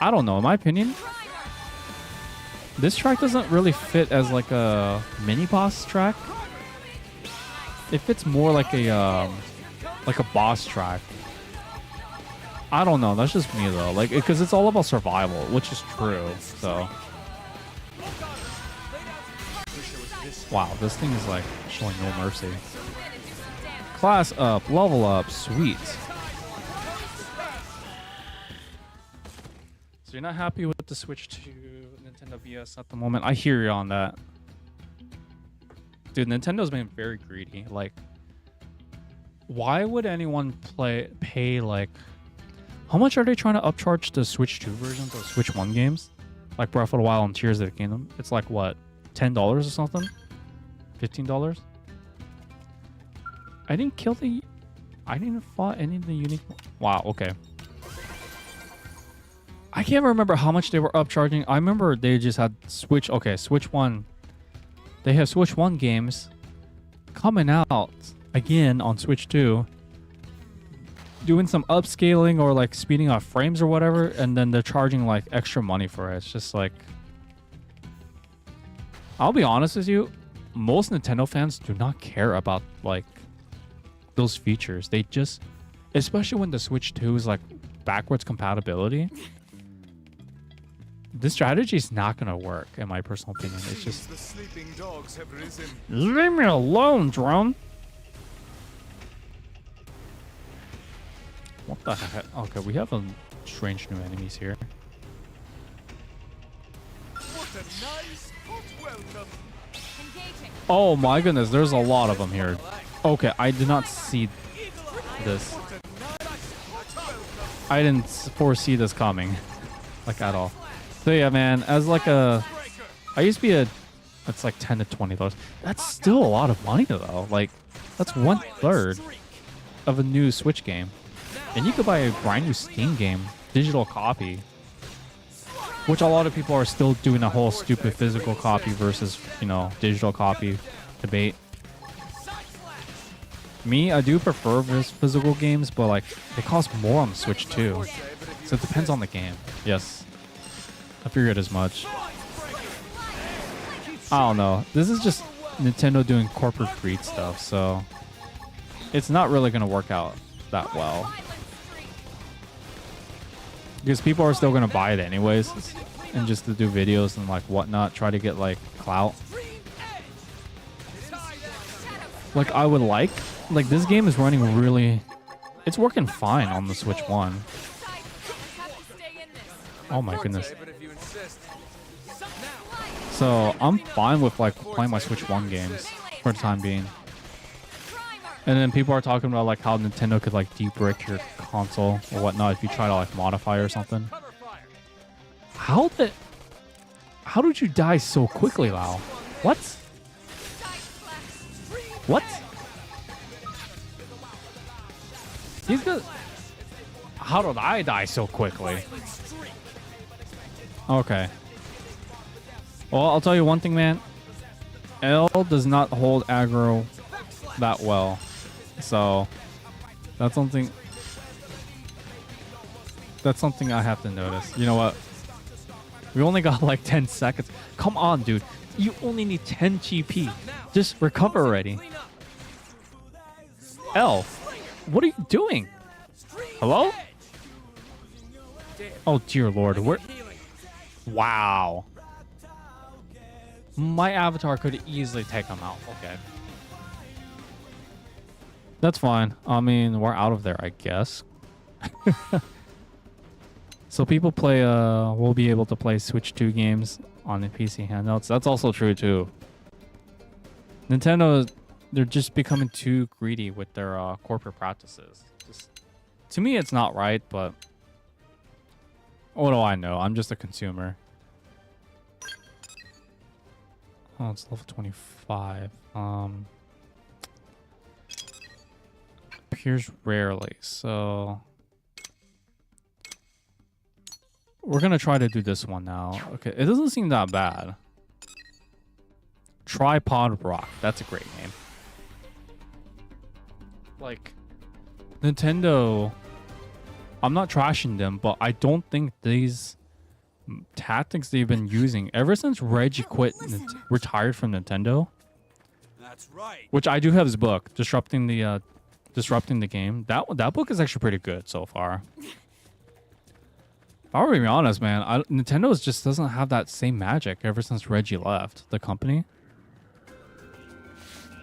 I don't know, in my opinion, this track doesn't really fit as like a mini boss track. It fits more like a boss track. I don't know, that's just me though. Like, because it's all about survival, which is true. So, wow, this thing is like showing no mercy. Class up, level up, sweet. So you're not happy with the Switch to Nintendo DS at the moment? I hear you on that. Dude, Nintendo's been very greedy. Like, why would anyone pay like... How much are they trying to upcharge the Switch 2 versions of Switch 1 games? Like Breath of the Wild and Tears of the Kingdom. It's like, what, $10 or something? $15? I didn't fight any of the unique... Wow, okay. I can't remember how much they were upcharging. I remember they just had Switch... Okay, Switch 1. They have Switch 1 games coming out again on Switch 2. Doing some upscaling or like speeding up frames or whatever. And then they're charging like extra money for it. It's just like... I'll be honest with you. Most Nintendo fans do not care about like... those features. They just, especially when the Switch 2 is like backwards compatibility, this strategy is not gonna work in my personal opinion. It's just, the sleeping dogs have risen. leave me alone, drone. What the heck? Okay, we have a strange new enemies here. What a nice hot welcome. Oh my goodness, there's a lot of them here. Okay, I did not see this. I didn't foresee this coming, like at all. So yeah, man, as like a, I used to be it's like $10 to $20. That's still a lot of money though. Like, that's 1/3 of a new Switch game, and you could buy a brand new Steam game, digital copy, which a lot of people are still doing a whole stupid physical copy versus, you know, digital copy debate. Me, I do prefer physical games, but like they cost more on the Switch too, so it depends on the game. Yes, I figured as much. I don't know. This is just Nintendo doing corporate greed stuff, so it's not really gonna work out that well because people are still gonna buy it anyways, and just to do videos and like whatnot, try to get like clout. Like, I would like like this game is running really, it's working fine on the Switch 1. Oh my goodness. So I'm fine with like playing my Switch 1 games for the time being. And then people are talking about like how Nintendo could like de-brick your console or whatnot if you try to like modify or something. How did you die so quickly, Lau? What? What? He's good. How did I die so quickly? Okay. Well, I'll tell you one thing, man. L does not hold aggro that well. So that's something I have to notice. You know what? We only got like 10 seconds. Come on, dude. You only need 10 GP. Just recover already. L, what are you doing? Hello? Oh, dear Lord. Wow. My avatar could easily take him out. Okay. That's fine. I mean, we're out of there, I guess. So people play, will be able to play Switch 2 games on the PC handhelds. That's also true, too. Nintendo, they're just becoming too greedy with their corporate practices. To me, it's not right, but what do I know? I'm just a consumer. Oh, it's level 25. Appears rarely, so we're gonna try to do this one now. Okay, it doesn't seem that bad. Tripod Rock. That's a great name. Like, Nintendo, I'm not trashing them, but I don't think these tactics they've been using ever since Reggie retired from Nintendo. That's right. Which I do have his book, Disrupting the Game. That book is actually pretty good so far. If I were to be honest, man, Nintendo just doesn't have that same magic ever since Reggie left the company.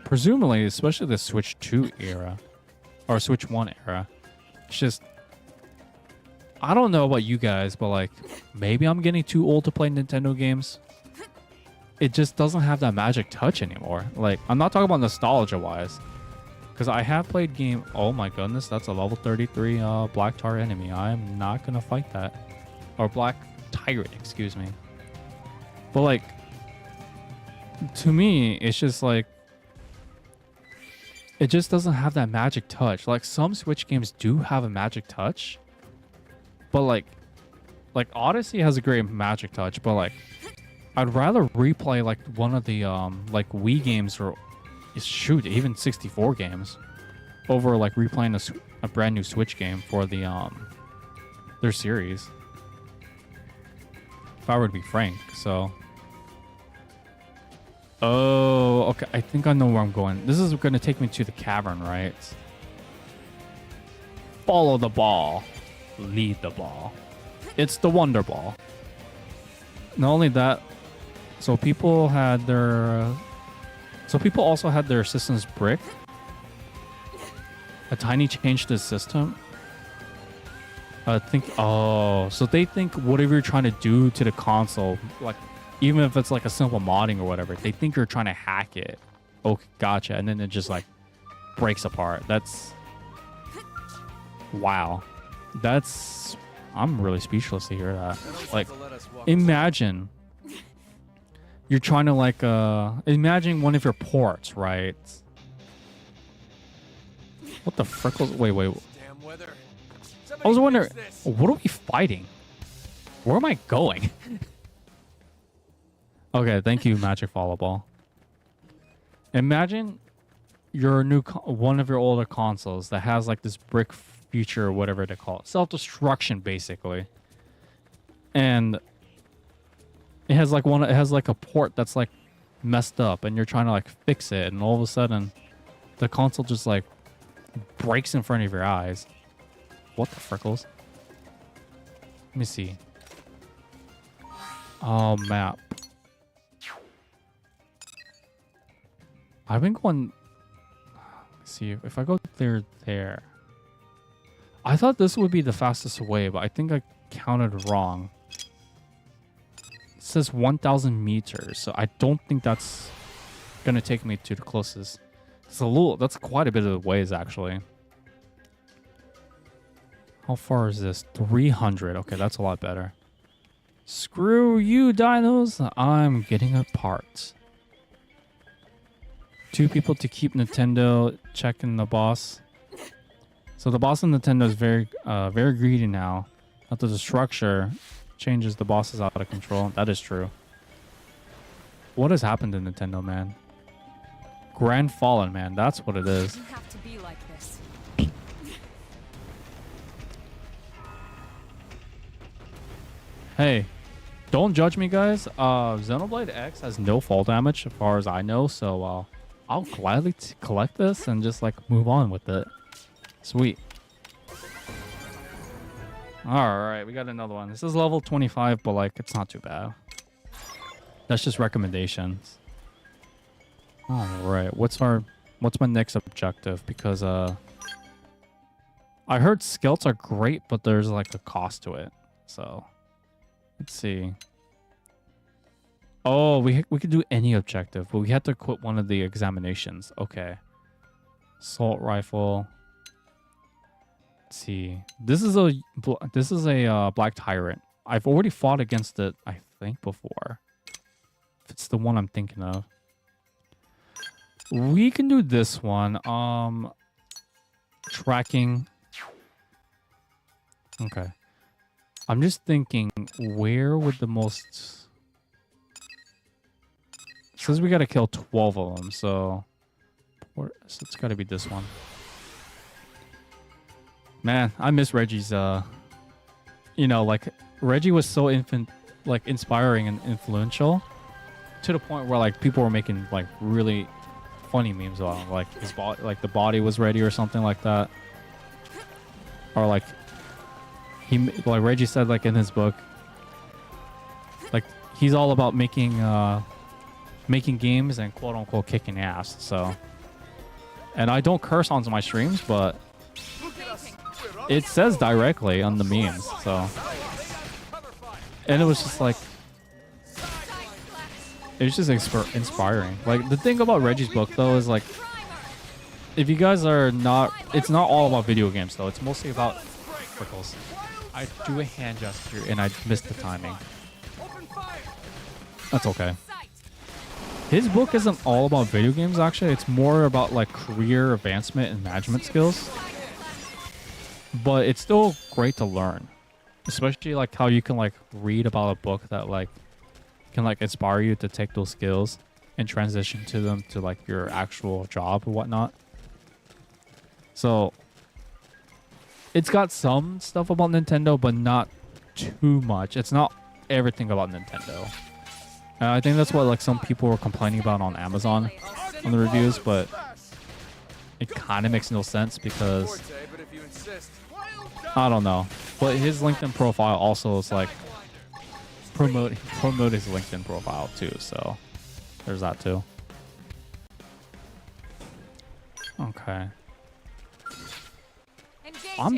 Presumably, especially the Switch 2 era or Switch 1 era. It's just, I don't know about you guys, but like maybe I'm getting too old to play Nintendo games. It just doesn't have that magic touch anymore. Like, I'm not talking about nostalgia wise, because I have played game. Oh my goodness, that's a level 33 Black Tar enemy. I'm not gonna fight that, or Black Tyrant, excuse me. But like, to me, it's just like, it just doesn't have that magic touch. Like, some Switch games do have a magic touch, but like Odyssey has a great magic touch, but like, I'd rather replay like one of the like Wii games or shoot even 64 games over like replaying a brand new Switch game for the their series. If I were to be frank, so. Oh, okay. I think I know where I'm going. This is going to take me to the cavern, right? Follow the ball. Lead the ball. It's the Wonder Ball. Not only that, so people also had their systems brick. A tiny change to the system. So they think whatever you're trying to do to the console, like, even if it's like a simple modding or whatever, they think you're trying to hack it. Okay, gotcha. And then it just like breaks apart. That's, wow. I'm really speechless to hear that. Like, imagine you're trying to like, imagine one of your ports, right? What the frick was, wait. I was wondering, what are we fighting? Where am I going? Okay, thank you, Magic Volleyball. Imagine your one of your older consoles that has like this brick feature or whatever they call it, self-destruction basically, and it has like a port that's like messed up, and you're trying to like fix it, and all of a sudden, the console just like breaks in front of your eyes. What the frickles? Let me see. Oh, map. I've been going. Let's see. If I go there. I thought this would be the fastest way, but I think I counted wrong. It says 1,000 meters, so I don't think that's gonna take me to the closest. That's quite a bit of the ways, actually. How far is this? 300. Okay, that's a lot better. Screw you, dinos. I'm getting apart. 2 people to keep Nintendo checking the boss. So the boss in Nintendo is very greedy now. After the structure changes, the boss is out of control. That is true. What has happened to Nintendo, man? Grand Fallen, man. That's what it is. You have to be like this. Hey, don't judge me, guys. Xenoblade X has no fall damage as far as I know, so I'll gladly collect this and just like move on with it. Sweet. Alright, we got another one. This is level 25, but like it's not too bad. That's just recommendations. Alright, what's my next objective? Because I heard scouts are great, but there's like a cost to it. So let's see. Oh, we could do any objective, but we have to quit one of the examinations. Okay. Assault rifle. Let's see. This is a black tyrant. I've already fought against it, I think, before. If it's the one I'm thinking of. We can do this one. Tracking. Okay. I'm just thinking, where would the most... It says we gotta kill 12 of them, so it's gotta be this one. Man, I miss Reggie's, like, Reggie was so inspiring and influential to the point where, like, people were making, like, really funny memes about him. Like, his body, like, the body was ready or something like that. Or, like, Reggie said, like, in his book, like, he's all about making games and quote-unquote kicking ass, so. And I don't curse on my streams, but it says directly on the memes, so. And it was just like, it was just inspiring. Like, the thing about Reggie's book, though, is like, if you guys are not, it's not all about video games, though. It's mostly about prickles. I do a hand gesture and I missed the timing. That's okay. His book isn't all about video games, actually. It's more about, like, career advancement and management skills. But it's still great to learn. Especially, like, how you can, like, read about a book that, like, can, like, inspire you to take those skills and transition to them to, like, your actual job or whatnot. So, it's got some stuff about Nintendo, but not too much. It's not everything about Nintendo. I think that's what, like, some people were complaining about on Amazon on the reviews, but it kind of makes no sense because I don't know. But his LinkedIn profile also is like promote his LinkedIn profile too, so there's that too. Okay. I'm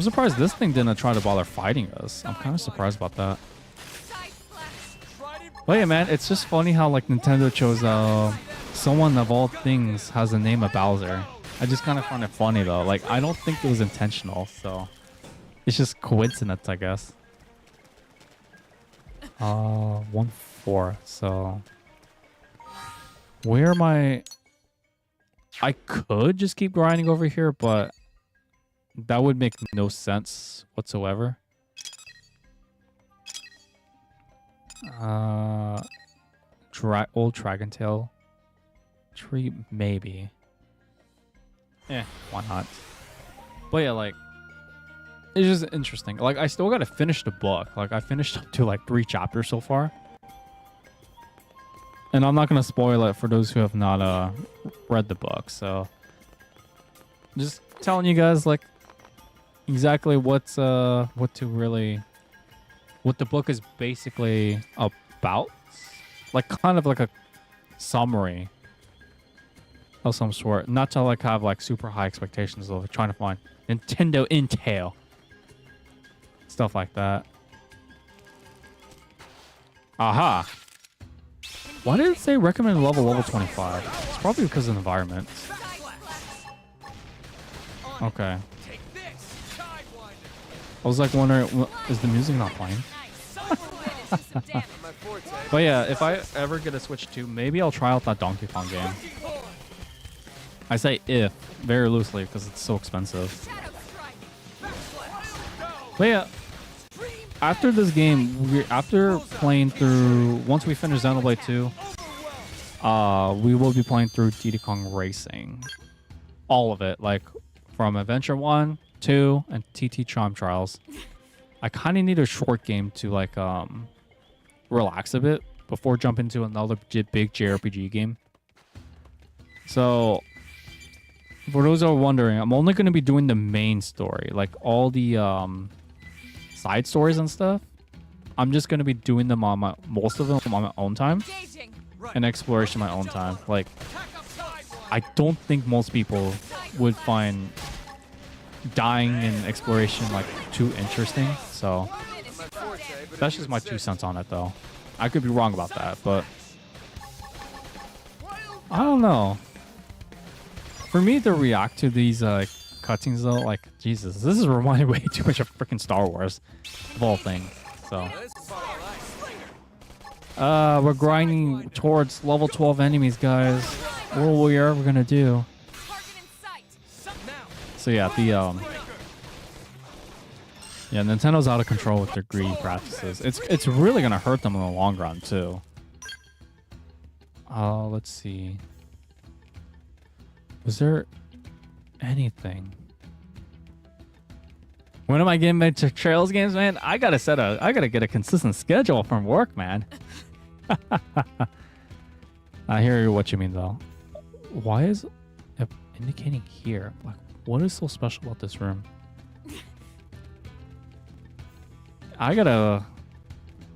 surprised this thing didn't try to bother fighting us. I'm kind of surprised about that. But yeah, man, it's just funny how, like, Nintendo chose someone of all things has the name of Bowser. I just kind of find it funny, though. Like, I don't think it was intentional, so it's just coincidence, I guess. 1-4. So where am I? I could just keep grinding over here, but that would make no sense whatsoever. Old Dragon Tail tree, maybe. Why not? But yeah, like, it's just interesting. Like, I still gotta finish the book. Like, I finished up to like 3 chapters so far. And I'm not gonna spoil it for those who have not read the book. So, just telling you guys, like, exactly what the book is basically about. Like, kind of like a summary of some sort. Not to like have like super high expectations of trying to find Nintendo Intel. Stuff like that. Aha. Why did it say recommended level 25? It's probably because of the environment. Okay. I was like wondering, is the music not playing? But yeah, if I ever get a Switch 2, maybe I'll try out that Donkey Kong game. I say if, very loosely, because it's so expensive. But yeah, after this game, after playing through, once we finish Xenoblade 2, we will be playing through Diddy Kong Racing. All of it, like from Adventure 1, 2, and TT Time Trials. I kind of need a short game to like relax a bit before jumping into another big JRPG game. So for those who are wondering, I'm only going to be doing the main story, like all the side stories and stuff. I'm just going to be doing them on most of them on my own time and exploration my own time. Like, I don't think most people would find dying in exploration like too interesting. So that's just my 2 cents on it, though. I could be wrong about that, but I don't know. For me to react to these cutscenes, though, like, Jesus, this is reminding way too much of freaking Star Wars, of all things. So, we're grinding towards level 12 enemies, guys. What we are we're gonna do? So yeah, yeah, Nintendo's out of control with their greedy practices. It's really gonna hurt them in the long run too. Let's see. Was there anything? When am I getting back to Trails games, man? I gotta get a consistent schedule from work, man. I hear what you mean though. Why is it indicating here? Like, what is so special about this room? I gotta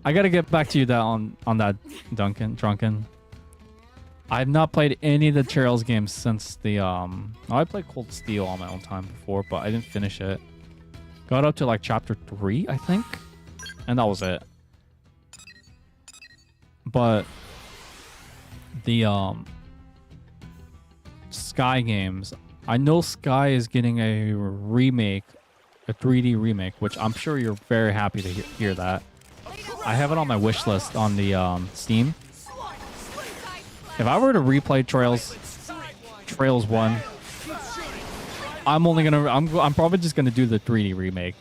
get back to you on that, Drunken. I've not played any of the Trails games since the I played Cold Steel on my own time before, but I didn't finish it. Got up to like chapter 3, I think, and that was it. But the Sky games, I know Sky is getting a remake, a 3D remake, which I'm sure you're very happy to hear that. I have it on my wish list on the Steam. If I were to replay Trails 1, I'm probably just gonna do the 3D remake.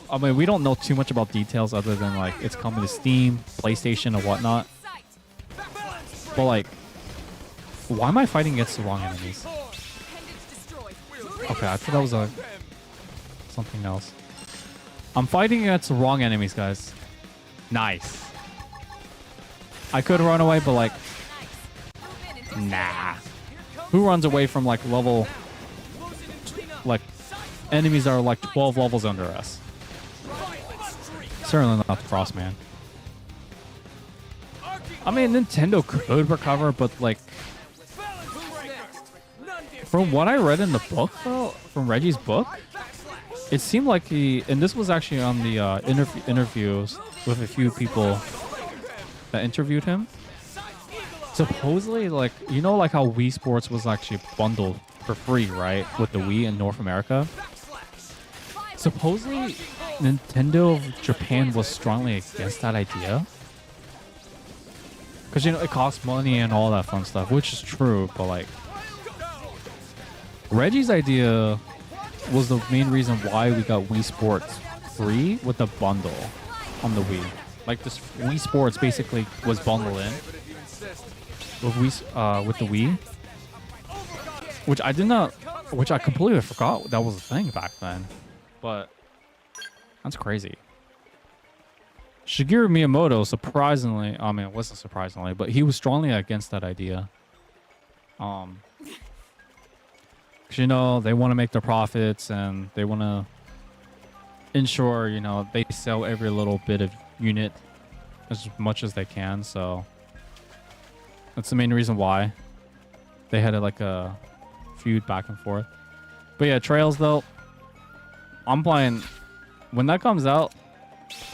I mean, we don't know too much about details other than like it's coming to Steam, PlayStation, or whatnot. But like, why am I fighting against the wrong enemies? Okay, I thought that was something else. I'm fighting against the wrong enemies, guys. Nice. I could run away, but like, nah. Who runs away from like level, like enemies that are like 12 levels under us? Certainly not the Frost Man. I mean, Nintendo could recover, but like, from what I read in the book, though, from Reggie's book, it seemed like and this was actually on the interviews with a few people that interviewed him. Supposedly, like, you know, like how Wii Sports was actually bundled for free, right, with the Wii in North America. Supposedly, Nintendo of Japan was strongly against that idea. Because, you know, it costs money and all that fun stuff, which is true, but like, Reggie's idea was the main reason why we got Wii Sports free with the bundle on the Wii. Like, this Wii Sports basically was bundled in with the Wii, which I completely forgot that was a thing back then. But that's crazy. Shigeru Miyamoto, surprisingly, I mean, it wasn't surprisingly, but he was strongly against that idea. Because, you know, they want to make their profits and they want to ensure, you know, they sell every little bit of unit as much as they can. So that's the main reason why. They had like a feud back and forth. But yeah, Trails though, I'm playing. When that comes out,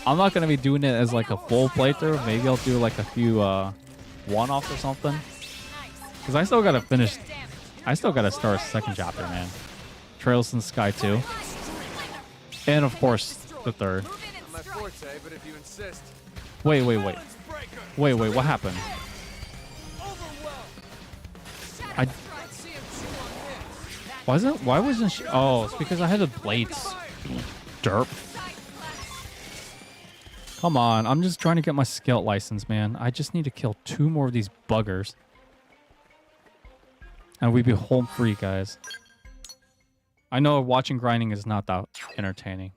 I'm not gonna be doing it as like a full playthrough. Maybe I'll do like a few one-offs or something. Cause I still gotta finish. I still gotta start a second chapter, man. Trails in the Sky 2, and of course the third. My forte, but if you insist. Wait. What happened? Why wasn't she? Oh, it's because I had the blades. Derp. Come on, I'm just trying to get my scout license, man. I just need to kill 2 more of these buggers. And we'd be home free, guys. I know watching grinding is not that entertaining.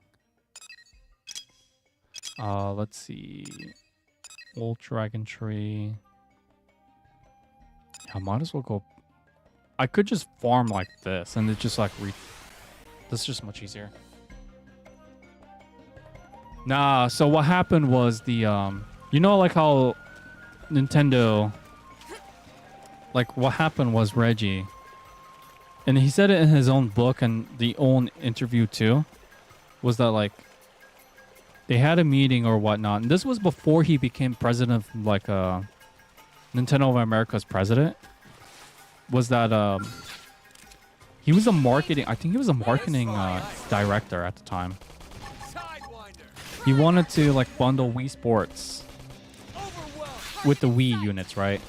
Let's see. Old Dragon Tree. I might as well go. I could just farm like this and it just like this is just much easier. Nah, so what happened was the you know, like how Nintendo, like what happened was Reggie, and he said it in his own book and the own interview too, was that like they had a meeting or whatnot, and this was before he became president of like Nintendo of America's president. Was that he was a marketing, I think he was a marketing director at the time. He wanted to like bundle Wii Sports with the Wii units, right?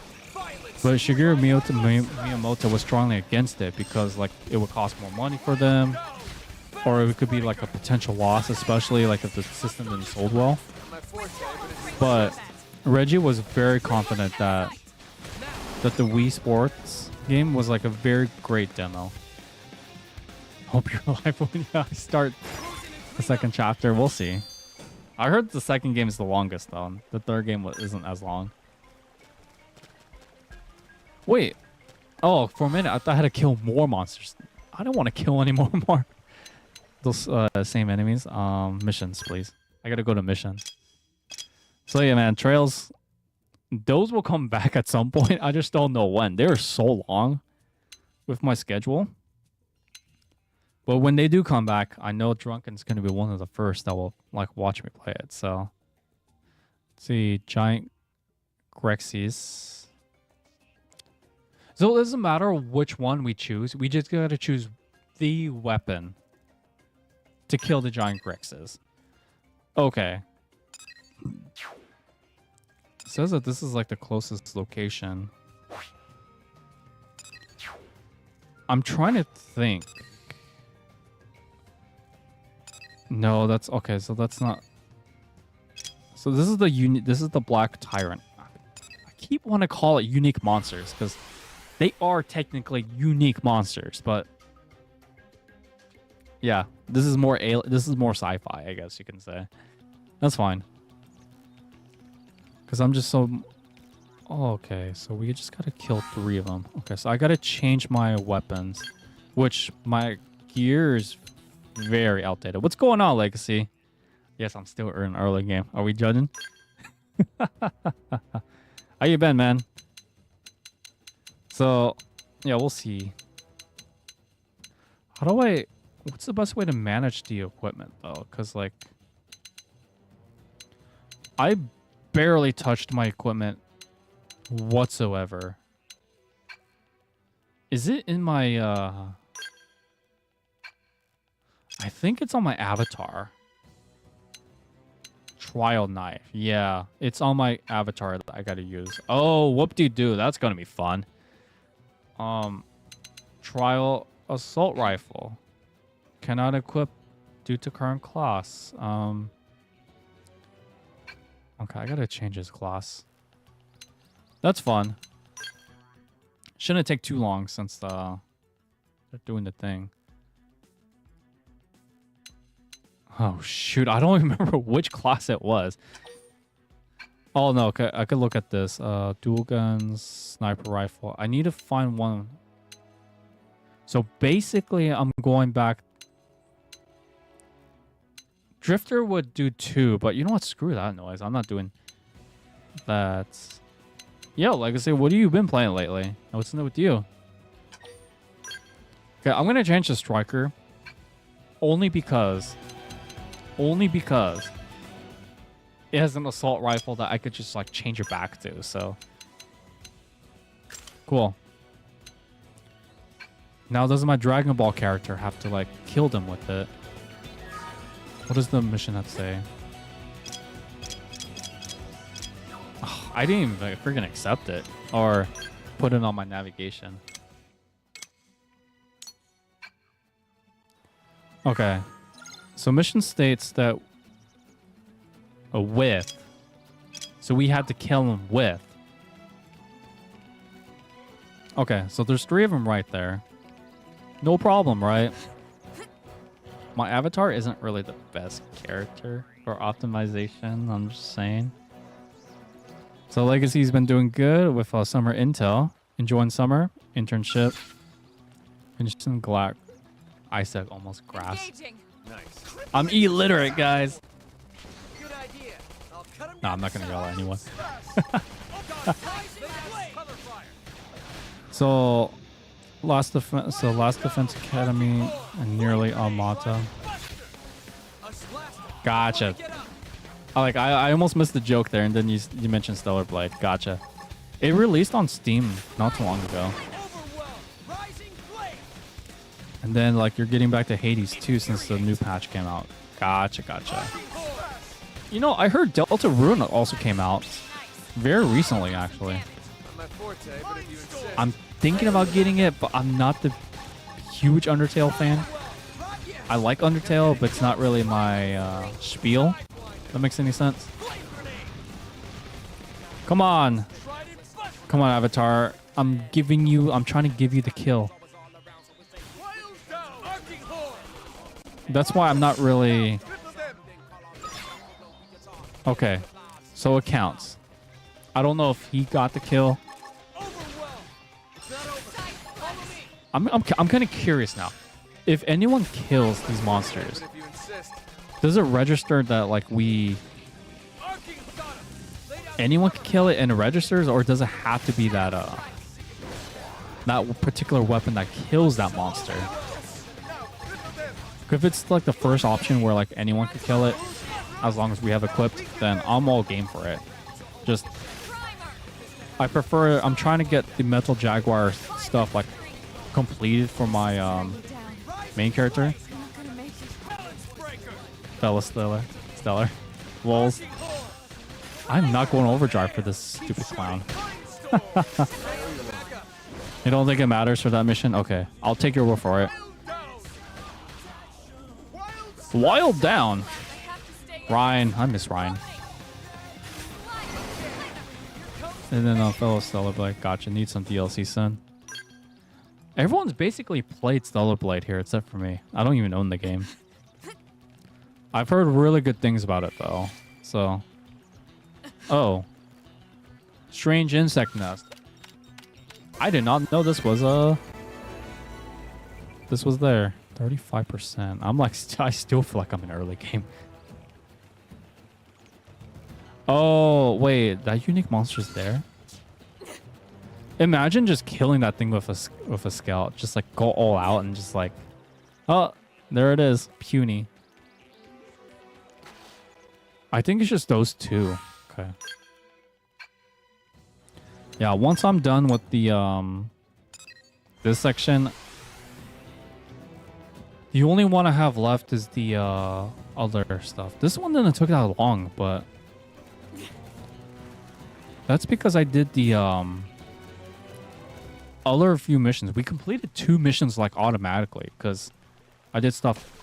But Shigeru Miyamoto was strongly against it because like it would cost more money for them, or it could be like a potential loss, especially like if the system didn't sold well. But Reggie was very confident that the Wii Sports game was like a very great demo. Hope you're alive when I start the second chapter. We'll see. I heard the second game is the longest though. The third game isn't as long. Wait. Oh, for a minute I thought I had to kill more monsters. I don't want to kill any more. Those same enemies. Missions, please. I gotta go to missions. So yeah, man, Trails. Those will come back at some point. I just don't know when. They're so long with my schedule. But when they do come back, I know Drunken's going to be one of the first that will like watch me play it. So, let's see, Giant Grexes. So it doesn't matter which one we choose. We just got to choose the weapon to kill the Giant Grexes. Okay. It says that this is like the closest location. I'm trying to think. No, that's okay. So that's not. So this is the This is the Black Tyrant. I keep want to call it unique monsters because they are technically unique monsters, but yeah, this is more sci-fi, I guess you can say. That's fine. Because I'm just so. Oh, okay, so we just gotta kill 3 of them. Okay, so I gotta change my weapons, which my gear is very outdated. What's going on, Legacy? Yes, I'm still in early game. Are we judging? How you been, man? So, yeah, we'll see. How do I... What's the best way to manage the equipment, though? Because, like... I barely touched my equipment whatsoever. Is it in my, I think it's on my avatar. Trial knife. Yeah, it's on my avatar that I gotta use. Oh, whoop-de-doo. That's gonna be fun. Trial assault rifle. Cannot equip due to current class. Okay, I gotta change his class. That's fun. Shouldn't take too long since they're doing the thing. Oh shoot, I don't remember which class it was. Oh no, okay, I could look at this. Dual guns, sniper rifle. I need to find one. So basically, I'm going back. Drifter would do 2, but you know what? Screw that noise. I'm not doing that. Yo, Legacy, what have you been playing lately? What's new with you? Okay, I'm gonna change to striker. Only because it has an assault rifle that I could just like change it back to, so cool. Now does my Dragon Ball character have to like kill them with it? What does the mission have to say? Oh, I didn't even like, freaking accept it or put it on my navigation. Okay, so mission states that with, so we had to kill him with. Okay, so there's 3 of them right there. No problem, right? My avatar isn't really the best character for optimization, I'm just saying. So Legacy's been doing good with summer intel. Enjoying summer, internship, finished some Glac. I said almost grass. Nice. I'm illiterate, guys. No, I'm not gonna yell at anyone. So, Last Defense Academy and nearly Almata. Gotcha. I almost missed the joke there, and then you mentioned Stellar Blade. Gotcha. It released on Steam not too long ago. And then like you're getting back to Hades too since the new patch came out. Gotcha. You know, I heard Delta Rune also came out very recently, actually. I'm thinking about getting it, but I'm not the huge Undertale fan. I like Undertale, but it's not really my spiel. That makes any sense? Come on, Avatar. I'm trying to give you the kill. That's why I'm not really... Okay, so it counts. I don't know if he got the kill. I'm kind of curious now. If anyone kills these monsters, does it register that like anyone can kill it and it registers, or does it have to be that that particular weapon that kills that monster? If it's like the first option where like anyone can kill it, as long as we have equipped, then I'm all game for it. Just, I'm trying to get the Metal Jaguar stuff like completed for my main character. Stellar. Lols. I'm not going overdrive for this stupid clown. You don't think it matters for that mission? Okay, I'll take your word for it. Wild down. Ryan. I miss Ryan. And then fellow Stellar Blade. Gotcha. Need some DLC, son. Everyone's basically played Stellar Blade here except for me. I don't even own the game. I've heard really good things about it, though. So... Oh. Strange insect nest. I did not know this was there. 35%. I'm like, I still feel like I'm in early game. Oh, wait. That unique monster's there? Imagine just killing that thing with a scout. Just like go all out and just like... Oh, there it is. Puny. I think it's just those two. Okay. Yeah, once I'm done with the this section, the only one I have left is the other stuff. This one didn't take that long, but that's because I did the other few missions. We completed 2 missions like automatically because I did stuff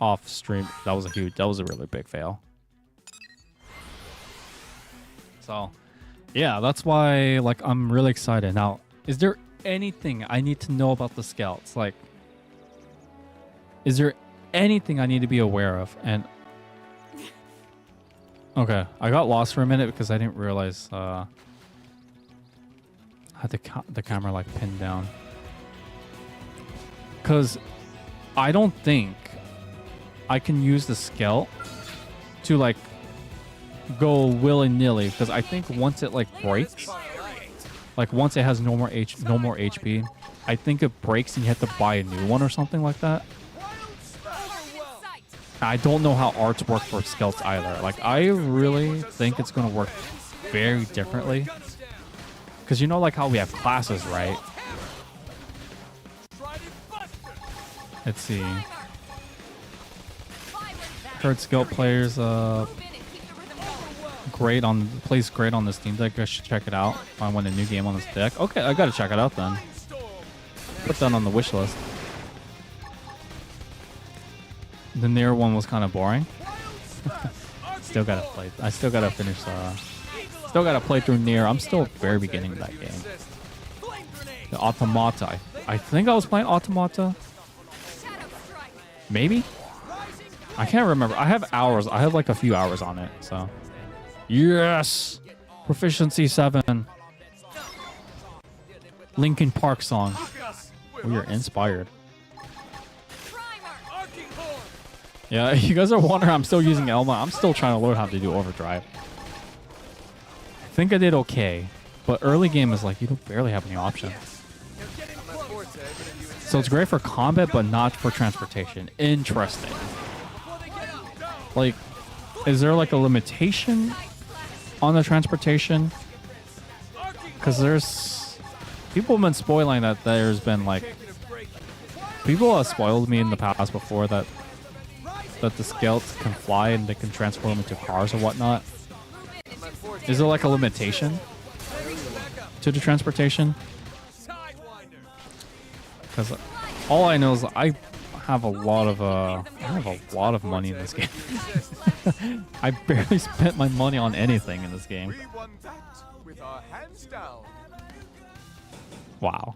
off stream. That was a really big fail. So, yeah, that's why like I'm really excited. Now, is there anything I need to know about the scouts? Like, is there anything I need to be aware of? And okay, I got lost for a minute because I didn't realize I had the camera like pinned down. Because I don't think I can use the scout to like go willy-nilly, because I think once it like breaks, like once it has no more HP, I think it breaks and you have to buy a new one or something like that. I don't know how arts work for scouts either. Like, I really think it's going to work very differently. Because you know, like, how we have classes, right? Let's see. Heard scout players plays great on this Steam Deck. I should check it out. If I want a new game on this deck. Okay, I gotta check it out then. Put that on the wish list. The Nier one was kind of boring. Still gotta play. I still gotta finish. Still gotta play through Nier. I'm still at the very beginning of that game. The Automata. I think I was playing Automata. Maybe. I can't remember. I have hours. I have like a few hours on it. So, yes, proficiency 7. Linkin Park song. We are inspired. Yeah, you guys are wondering I'm still using Elma. I'm still trying to learn how to do overdrive. I think I did okay, but early game is like you don't barely have any options. So it's great for combat, but not for transportation. Interesting. Like, is there like a limitation on the transportation? Because there's people have been spoiling that there's been like people have spoiled me in the past before that the scouts can fly and they can transform into cars or whatnot. Is there like a limitation to the transportation? Because all I know is I have a lot of money in this game. I barely spent my money on anything in this game. Wow.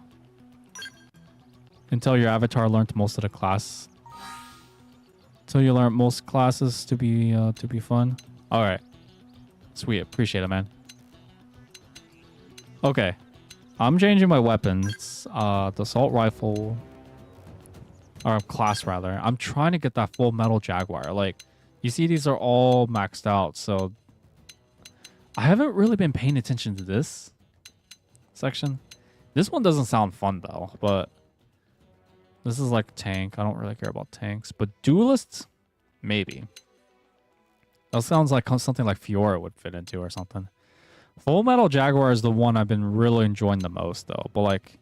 Until your avatar learned most of the class. Until you learn most classes to be fun. All right. Sweet. Appreciate it, man. Okay. I'm changing my weapons. The assault rifle, or class rather. I'm trying to get that full metal jaguar. Like, you see, these are all maxed out. So I haven't really been paying attention to this section. This one doesn't sound fun though, but this is like tank. I don't really care about tanks, but duelists, maybe. That sounds like something like Fiora would fit into or something. Full Metal Jaguar is the one I've been really enjoying the most, though. But, like,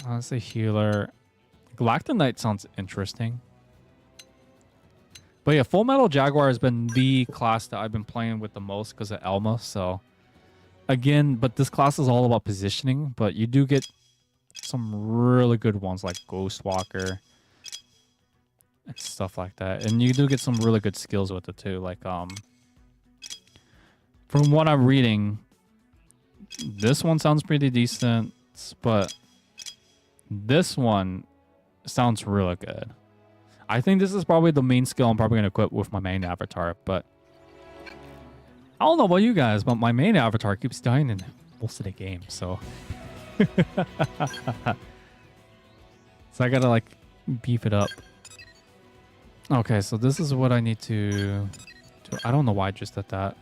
let's say healer. Galactic Knight sounds interesting. But, yeah, Full Metal Jaguar has been the class that I've been playing with the most because of Elma. So, again, but this class is all about positioning. But you do get some really good ones like Ghostwalker and stuff like that. And you do get some really good skills with it, too. Like, from what I'm reading, this one sounds pretty decent, but this one sounds really good. I think this is probably the main skill I'm probably going to equip with my main avatar, but I don't know about you guys, but my main avatar keeps dying in most of the game, so... So I gotta, like, beef it up. Okay, so this is what I need to... I don't know why I just did that.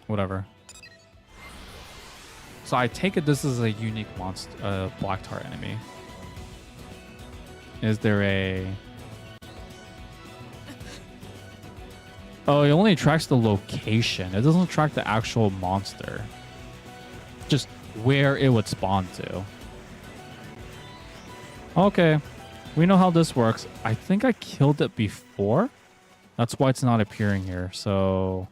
Whatever. So I take it this is a unique monster, black tar enemy. Is there a... Oh, it only tracks the location. It doesn't track the actual monster. Just where it would spawn to. Okay. We know how this works. I think I killed it before. That's why it's not appearing here. So...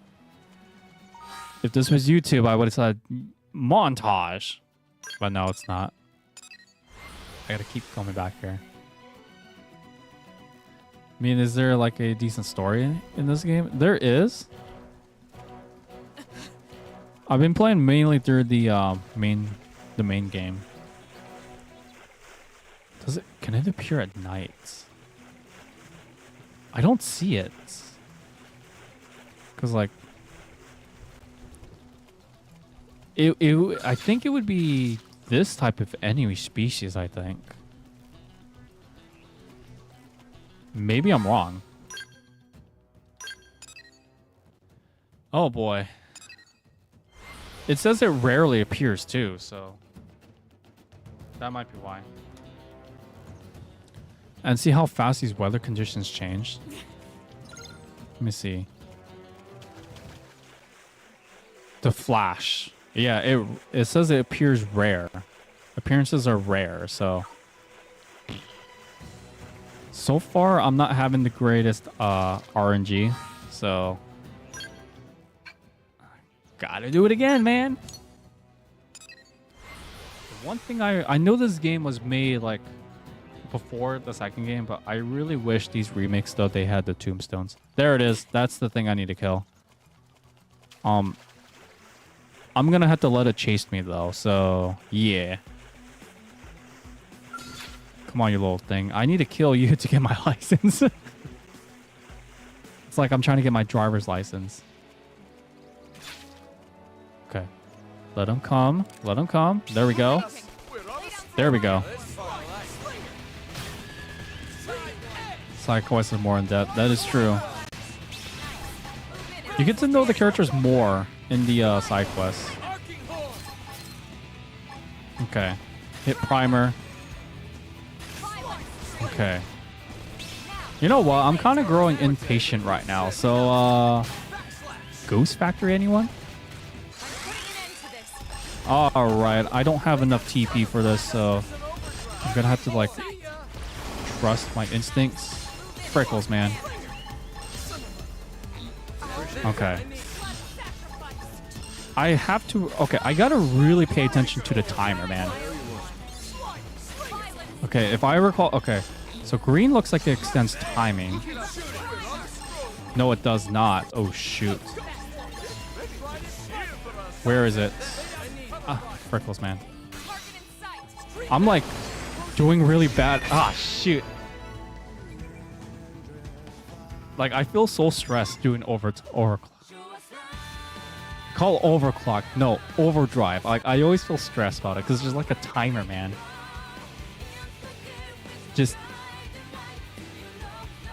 if this was YouTube, I would have said montage. But no, it's not. I gotta keep coming back here. I mean, is there like a decent story in this game? There is. I've been playing mainly through the main game. Can it appear at night? I don't see it. Cause like I think it would be this type of enemy species, I think. Maybe I'm wrong. Oh boy. It says it rarely appears too, so That might be why. And see how fast these weather conditions change? Let me see. The flash. Yeah, it says it appears rare. Appearances are rare, so far I'm not having the greatest RNG, so gotta do it again, man. The one thing I know this game was made like before the second game, but I really wish these remakes though they had the tombstones. There it is. That's the thing I need to kill. I'm gonna have to let it chase me though, so yeah. Come on, you little thing. I need to kill you to get my license. It's like I'm trying to get my driver's license. Okay. Let him come. Let him come. There we go. There we go. Side quest is more in depth. That is true. You get to know the characters more in the side quests. Okay. Hit primer. Okay. You know what? I'm kind of growing impatient right now. So, Ghost Factory, anyone? Alright. I don't have enough TP for this, so I'm gonna have to, like, trust my instincts. Prickles, man. Okay. I have to... Okay, I gotta really pay attention to the timer, man. Okay, if I recall... Okay, so green looks like it extends timing. No, it does not. Oh, shoot. Where is it? Ah, Prickles, man. I'm, like, doing really bad. Ah, shoot. Like, I feel so stressed doing overclock. Call overclock. No, overdrive. Like, I always feel stressed about it because there's like a timer, man. Just...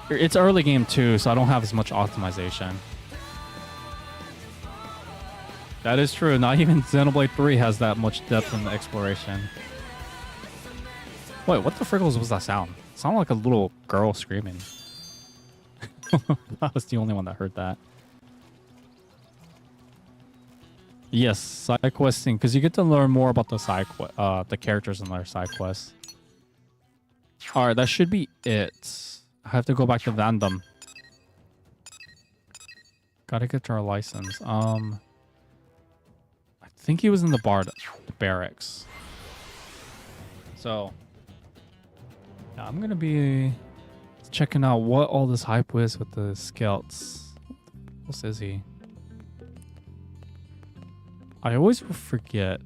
It's early game too, so I don't have as much optimization. That is true. Not even Xenoblade 3 has that much depth in the exploration. Wait, what the frickles was that sound? It sounded like a little girl screaming. I was the only one that heard that. Yes, side questing, because you get to learn more about the the characters in their side quests. All right, that should be it. I have to go back to Vandom. Gotta get our license. I think he was in the barracks. So, yeah, I'm gonna be checking out what all this hype is with the scouts. What else is he? I always forget.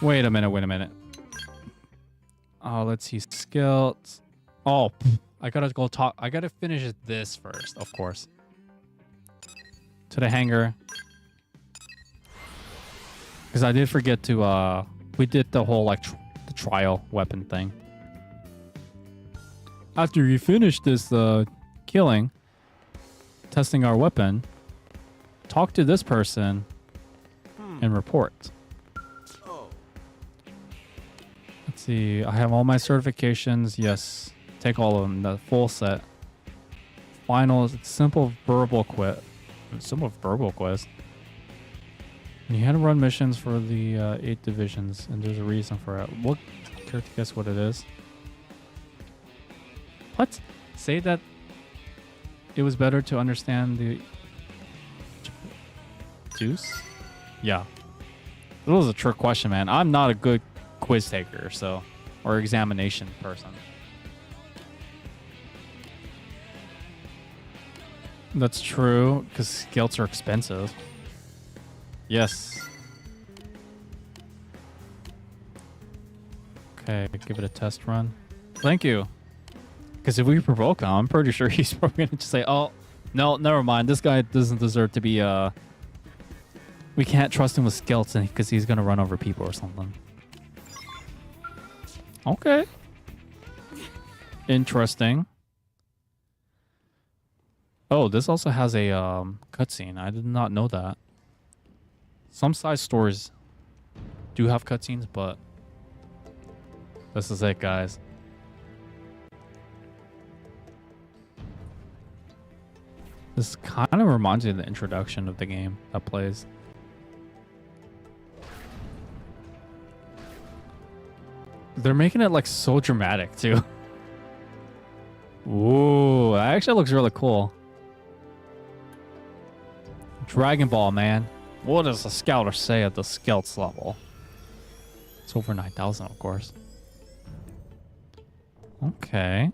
Wait a minute. Oh, let's see. Skills. Oh, I gotta go talk. I gotta finish this first, of course. To the hangar. Because I did forget to, we did the whole, like, the trial weapon thing. After you finish this, killing, testing our weapon, talk to this person and report. Let's see. I have all my certifications. Yes. Take all of them. The full set. Final simple verbal quest. Simple verbal quest. And you had to run missions for the 8 divisions, and there's a reason for it. What? Care to guess what it is? What? Say that it was better to understand the Deuce? Yeah. That was a trick question, man. I'm not a good quiz taker, so, or examination person. That's true, because scouts are expensive. Yes. Okay, give it a test run. Thank you. Because if we provoke him, I'm pretty sure he's probably going to say, oh, no, never mind. This guy doesn't deserve to be, we can't trust him with scouts because he's going to run over people or something. Okay. Interesting. Oh, this also has a cutscene. I did not know that. Some side stories do have cutscenes, but this is it, guys. This kind of reminds me of the introduction of the game that plays. They're making it like so dramatic too. Ooh, that actually looks really cool. Dragon Ball, man. What does the scouter say at the scouts level? It's over 9,000, of course. Okay.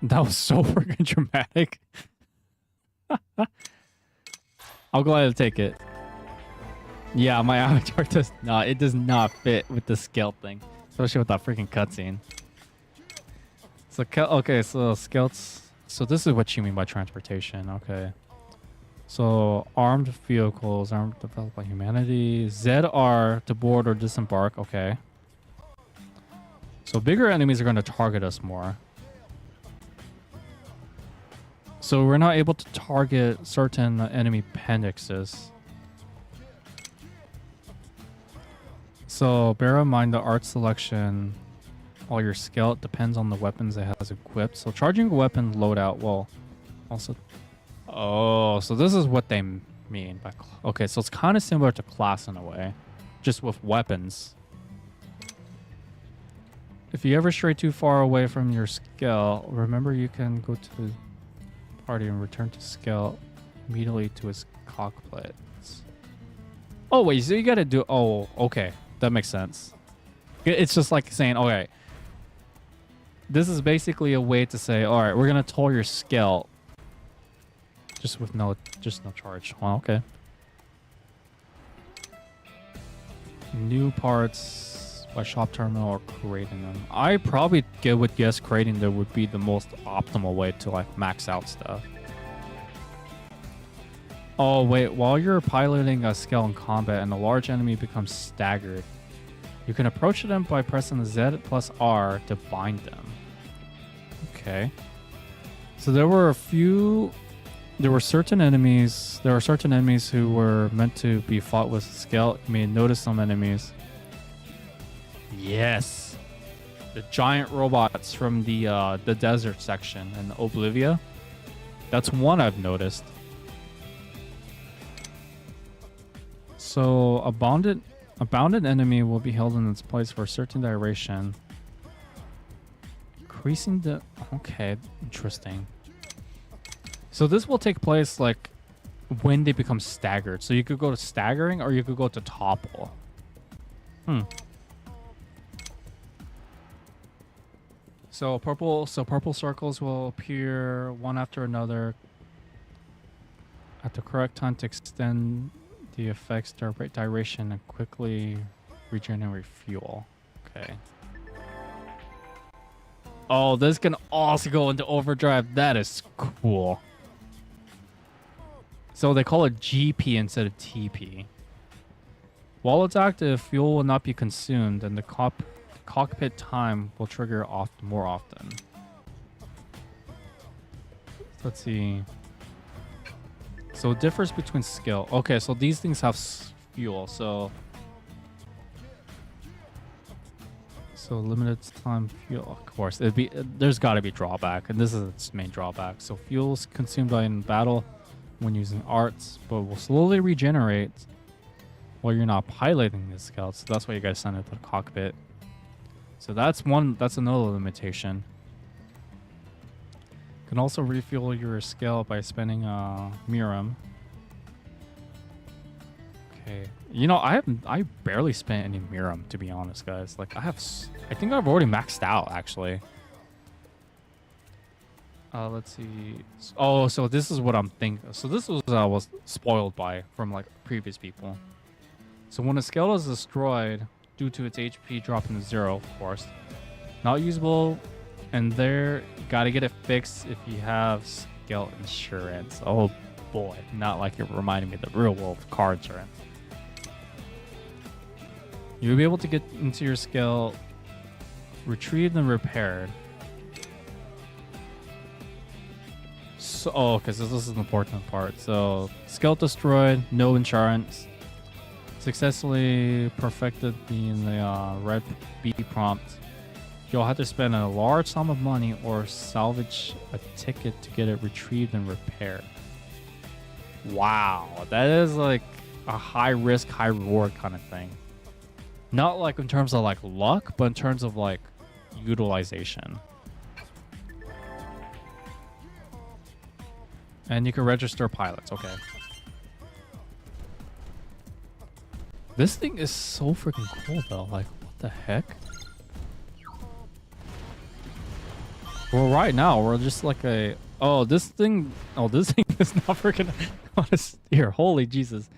That was so freaking dramatic. I'll go ahead and take it. Yeah, my avatar does not. It does not fit with the scale thing, especially with that freaking cutscene. So okay, so scouts. So this is what you mean by transportation. Okay. So armed vehicles, armed developed by humanity. ZR to board or disembark. Okay. So bigger enemies are going to target us more. So we're not able to target certain enemy appendixes. So bear in mind the art selection, all your skill depends on the weapons it has equipped. So charging a weapon loadout will also... Oh, so this is what they mean by... Okay, so it's kind of similar to class in a way, just with weapons. If you ever stray too far away from your skill, remember you can go to the party and return to skill immediately to his cockpit. Oh, wait, so you gotta do... Oh, okay. That makes sense. It's just like saying, okay, this is basically a way to say, all right, we're gonna toll your skill, just with no charge. Well, okay. New parts by shop terminal or creating them. I probably would guess creating them would be the most optimal way to like max out stuff. Oh, wait. While you're piloting a skill in combat and a large enemy becomes staggered, you can approach them by pressing Z plus R to bind them. Okay. So there were certain enemies who were meant to be fought with skill. You may notice some enemies. Yes. The giant robots from the desert section in Oblivia. That's one I've noticed. So a bounded enemy will be held in its place for a certain duration. Increasing the... Okay, interesting. So this will take place like when they become staggered. So you could go to staggering or you could go to topple. So purple circles will appear one after another at the correct time to extend the effects duration and quickly regenerate fuel. Okay. Oh, this can also go into overdrive. That is cool. So they call it GP instead of TP. While it's active, fuel will not be consumed and the cockpit time will trigger more often. Let's see. So it differs between skill. Okay, so these things have fuel. So limited time fuel. Of course, there's got to be drawback, and this is its main drawback. So fuel is consumed in battle when using arts, but will slowly regenerate while you're not piloting the scouts. So that's why you guys send it to the cockpit. So that's another limitation. You can also refuel your skill by spending Mira. Okay. You know, I barely spent any Mira, to be honest, guys. Like I think I've already maxed out actually. Let's see. Oh, so this is what I'm thinking. So this was I was spoiled by from like previous people. So when a skill is destroyed due to its HP dropping to 0, of course, not usable, and there gotta get it fixed if you have skill insurance. Oh boy, not like it reminded me of the real world car insurance. You'll be able to get into your skill retrieved and repaired. So, oh, okay, so this is an important part. So, skill destroyed, no insurance. Successfully perfected the red B prompt. You'll have to spend a large sum of money or salvage a ticket to get it retrieved and repaired. Wow, that is like a high risk, high reward kind of thing. Not like in terms of like luck, but in terms of like utilization. And you can register pilots, okay. This thing is so freaking cool though, like what the heck? Well, right now we're just like a this thing is not freaking on a steer. Holy Jesus!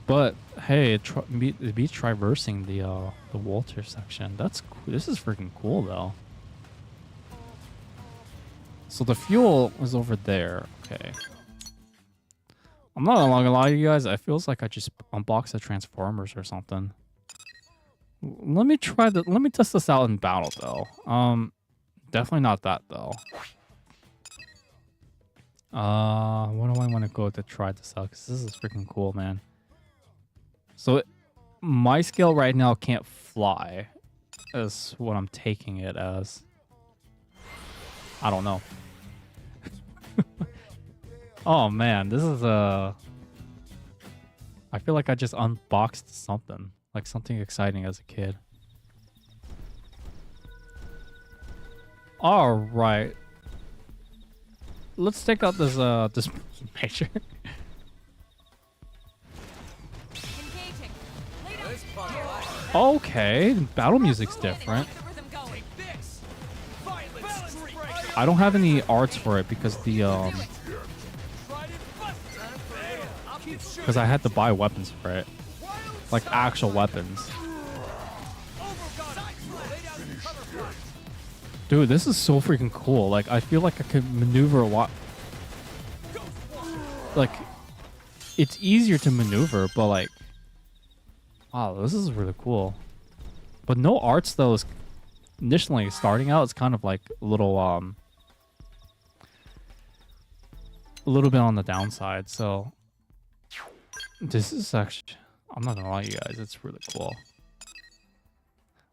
But hey, it beats traversing the Walter section. That's cool. This is freaking cool though. So the fuel is over there. Okay. I'm not gonna lie to you guys. It feels like I just unboxed the Transformers or something. Let me test this out in battle though. Definitely not that though. What do I want to go to try this out? Because this is freaking cool, man. So my skill right now can't fly, is what I'm taking it as. I don't know. Oh man, this is I feel like I just unboxed something. Like something exciting as a kid. All right. Let's take out this this major. Okay, battle music's different. I don't have any arts for it because the because I had to buy weapons for it. Like actual weapons. Dude, this is so freaking cool. Like, I feel like I could maneuver a lot. Like, it's easier to maneuver, but like, wow, this is really cool. But no arts though. Is initially starting out, it's kind of like a little bit on the downside. So this is actually, I'm not gonna lie to you guys, it's really cool.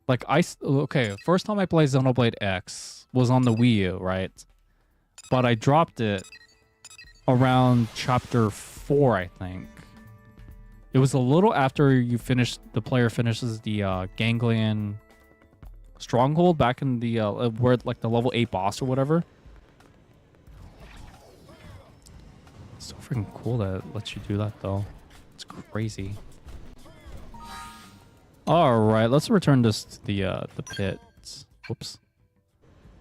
Like okay, first time I played Xenoblade X was on the Wii U, right? But I dropped it around chapter 4, I think. It was a little after the player finishes the Ganglion Stronghold back in the where like the level 8 boss or whatever. It's so freaking cool that it lets you do that though. It's crazy. All right, let's return this to the pit. Whoops.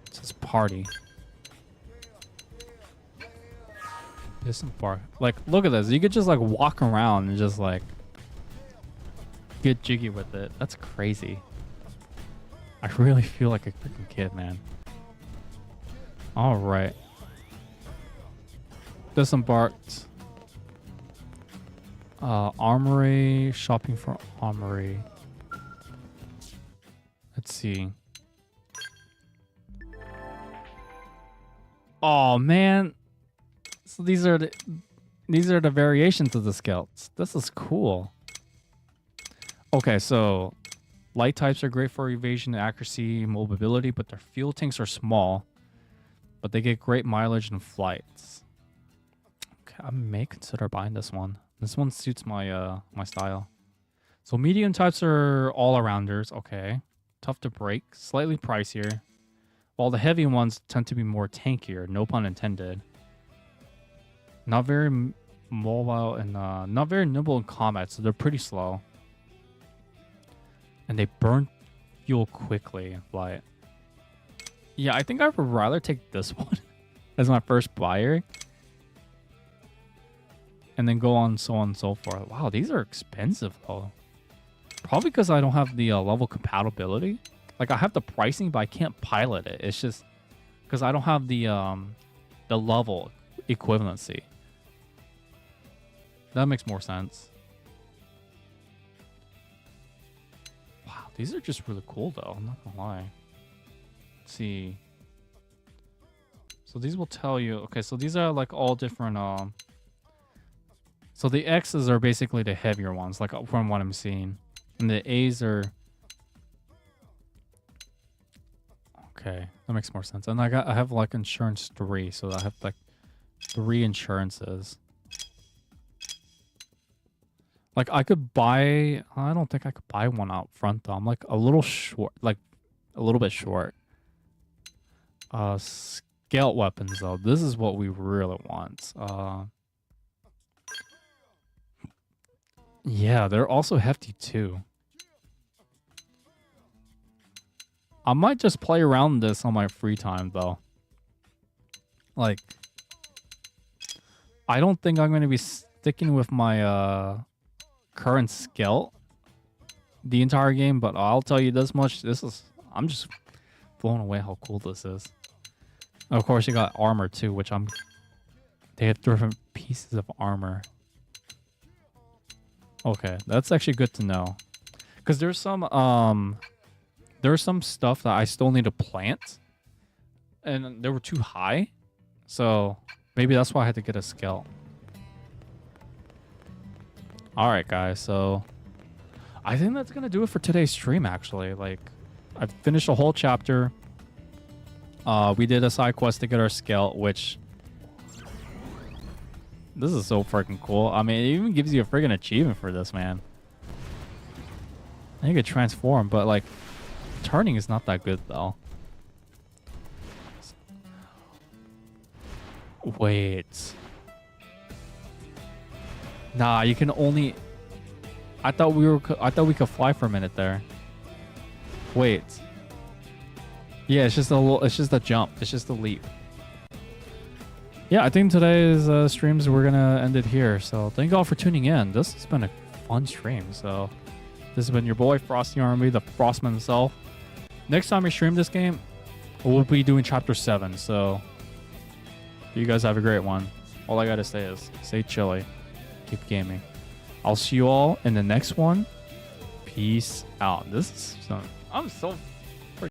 It says party. Disembark. Like, look at this. You could just like walk around and just like get jiggy with it. That's crazy. I really feel like a freaking kid, man. All right. Disembarked. Armory. Shopping for armory. Let's see. Oh man. So these are the variations of the scouts. This is cool. Okay, so light types are great for evasion, accuracy, mobility, but their fuel tanks are small. But they get great mileage and flights. Okay, I may consider buying this one. This one suits my my style. So medium types are all-arounders. Okay. Tough to break, slightly pricier. While the heavy ones tend to be more tankier, no pun intended. Not very mobile and not very nimble in combat, so they're pretty slow. And they burn fuel quickly in flight. Yeah, I think I would rather take this one as my first buyer. And then go on so on and so forth. Wow, these are expensive though. Probably because I don't have the level compatibility. Like I have the pricing, but I can't pilot it. It's just because I don't have the level equivalency. That makes more sense. Wow, these are just really cool though. I'm not gonna lie. Let's see. So these will tell you. Okay, so these are like all different. So the X's are basically the heavier ones, like from what I'm seeing, and the A's are. Okay, that makes more sense. And I have like insurance 3, so I have like 3 insurances. Like I could buy. I don't think I could buy one out front though. I'm like a little short, like a little bit short. Scout weapons though. This is what we really want. Yeah, they're also hefty too. I might just play around this on my free time though. Like, I don't think I'm going to be sticking with my current skill the entire game, but I'll tell you this much. I'm just blown away how cool this is. Of course, you got armor too, which they have different pieces of armor. Okay, that's actually good to know. Because there's some stuff that I still need to plant. And they were too high. So maybe that's why I had to get a skill. Alright guys, so I think that's gonna do it for today's stream actually. Like, I've finished a whole chapter. We did a side quest to get our skill, which this is so freaking cool. I mean, it even gives you a freaking achievement for this, man. And you could transform, but like turning is not that good though. Wait. Nah, you can only. I thought we could fly for a minute there. Wait. Yeah, it's just a little. It's just a jump. It's just a leap. Yeah, I think today's streams we're gonna end it here. So thank you all for tuning in. This has been a fun stream. So this has been your boy Frosty Army, the Frostman himself. Next time we stream this game, we'll be doing chapter 7. So you guys have a great one. All I gotta say is stay chilly, keep gaming. I'll see you all in the next one. Peace out. I'm so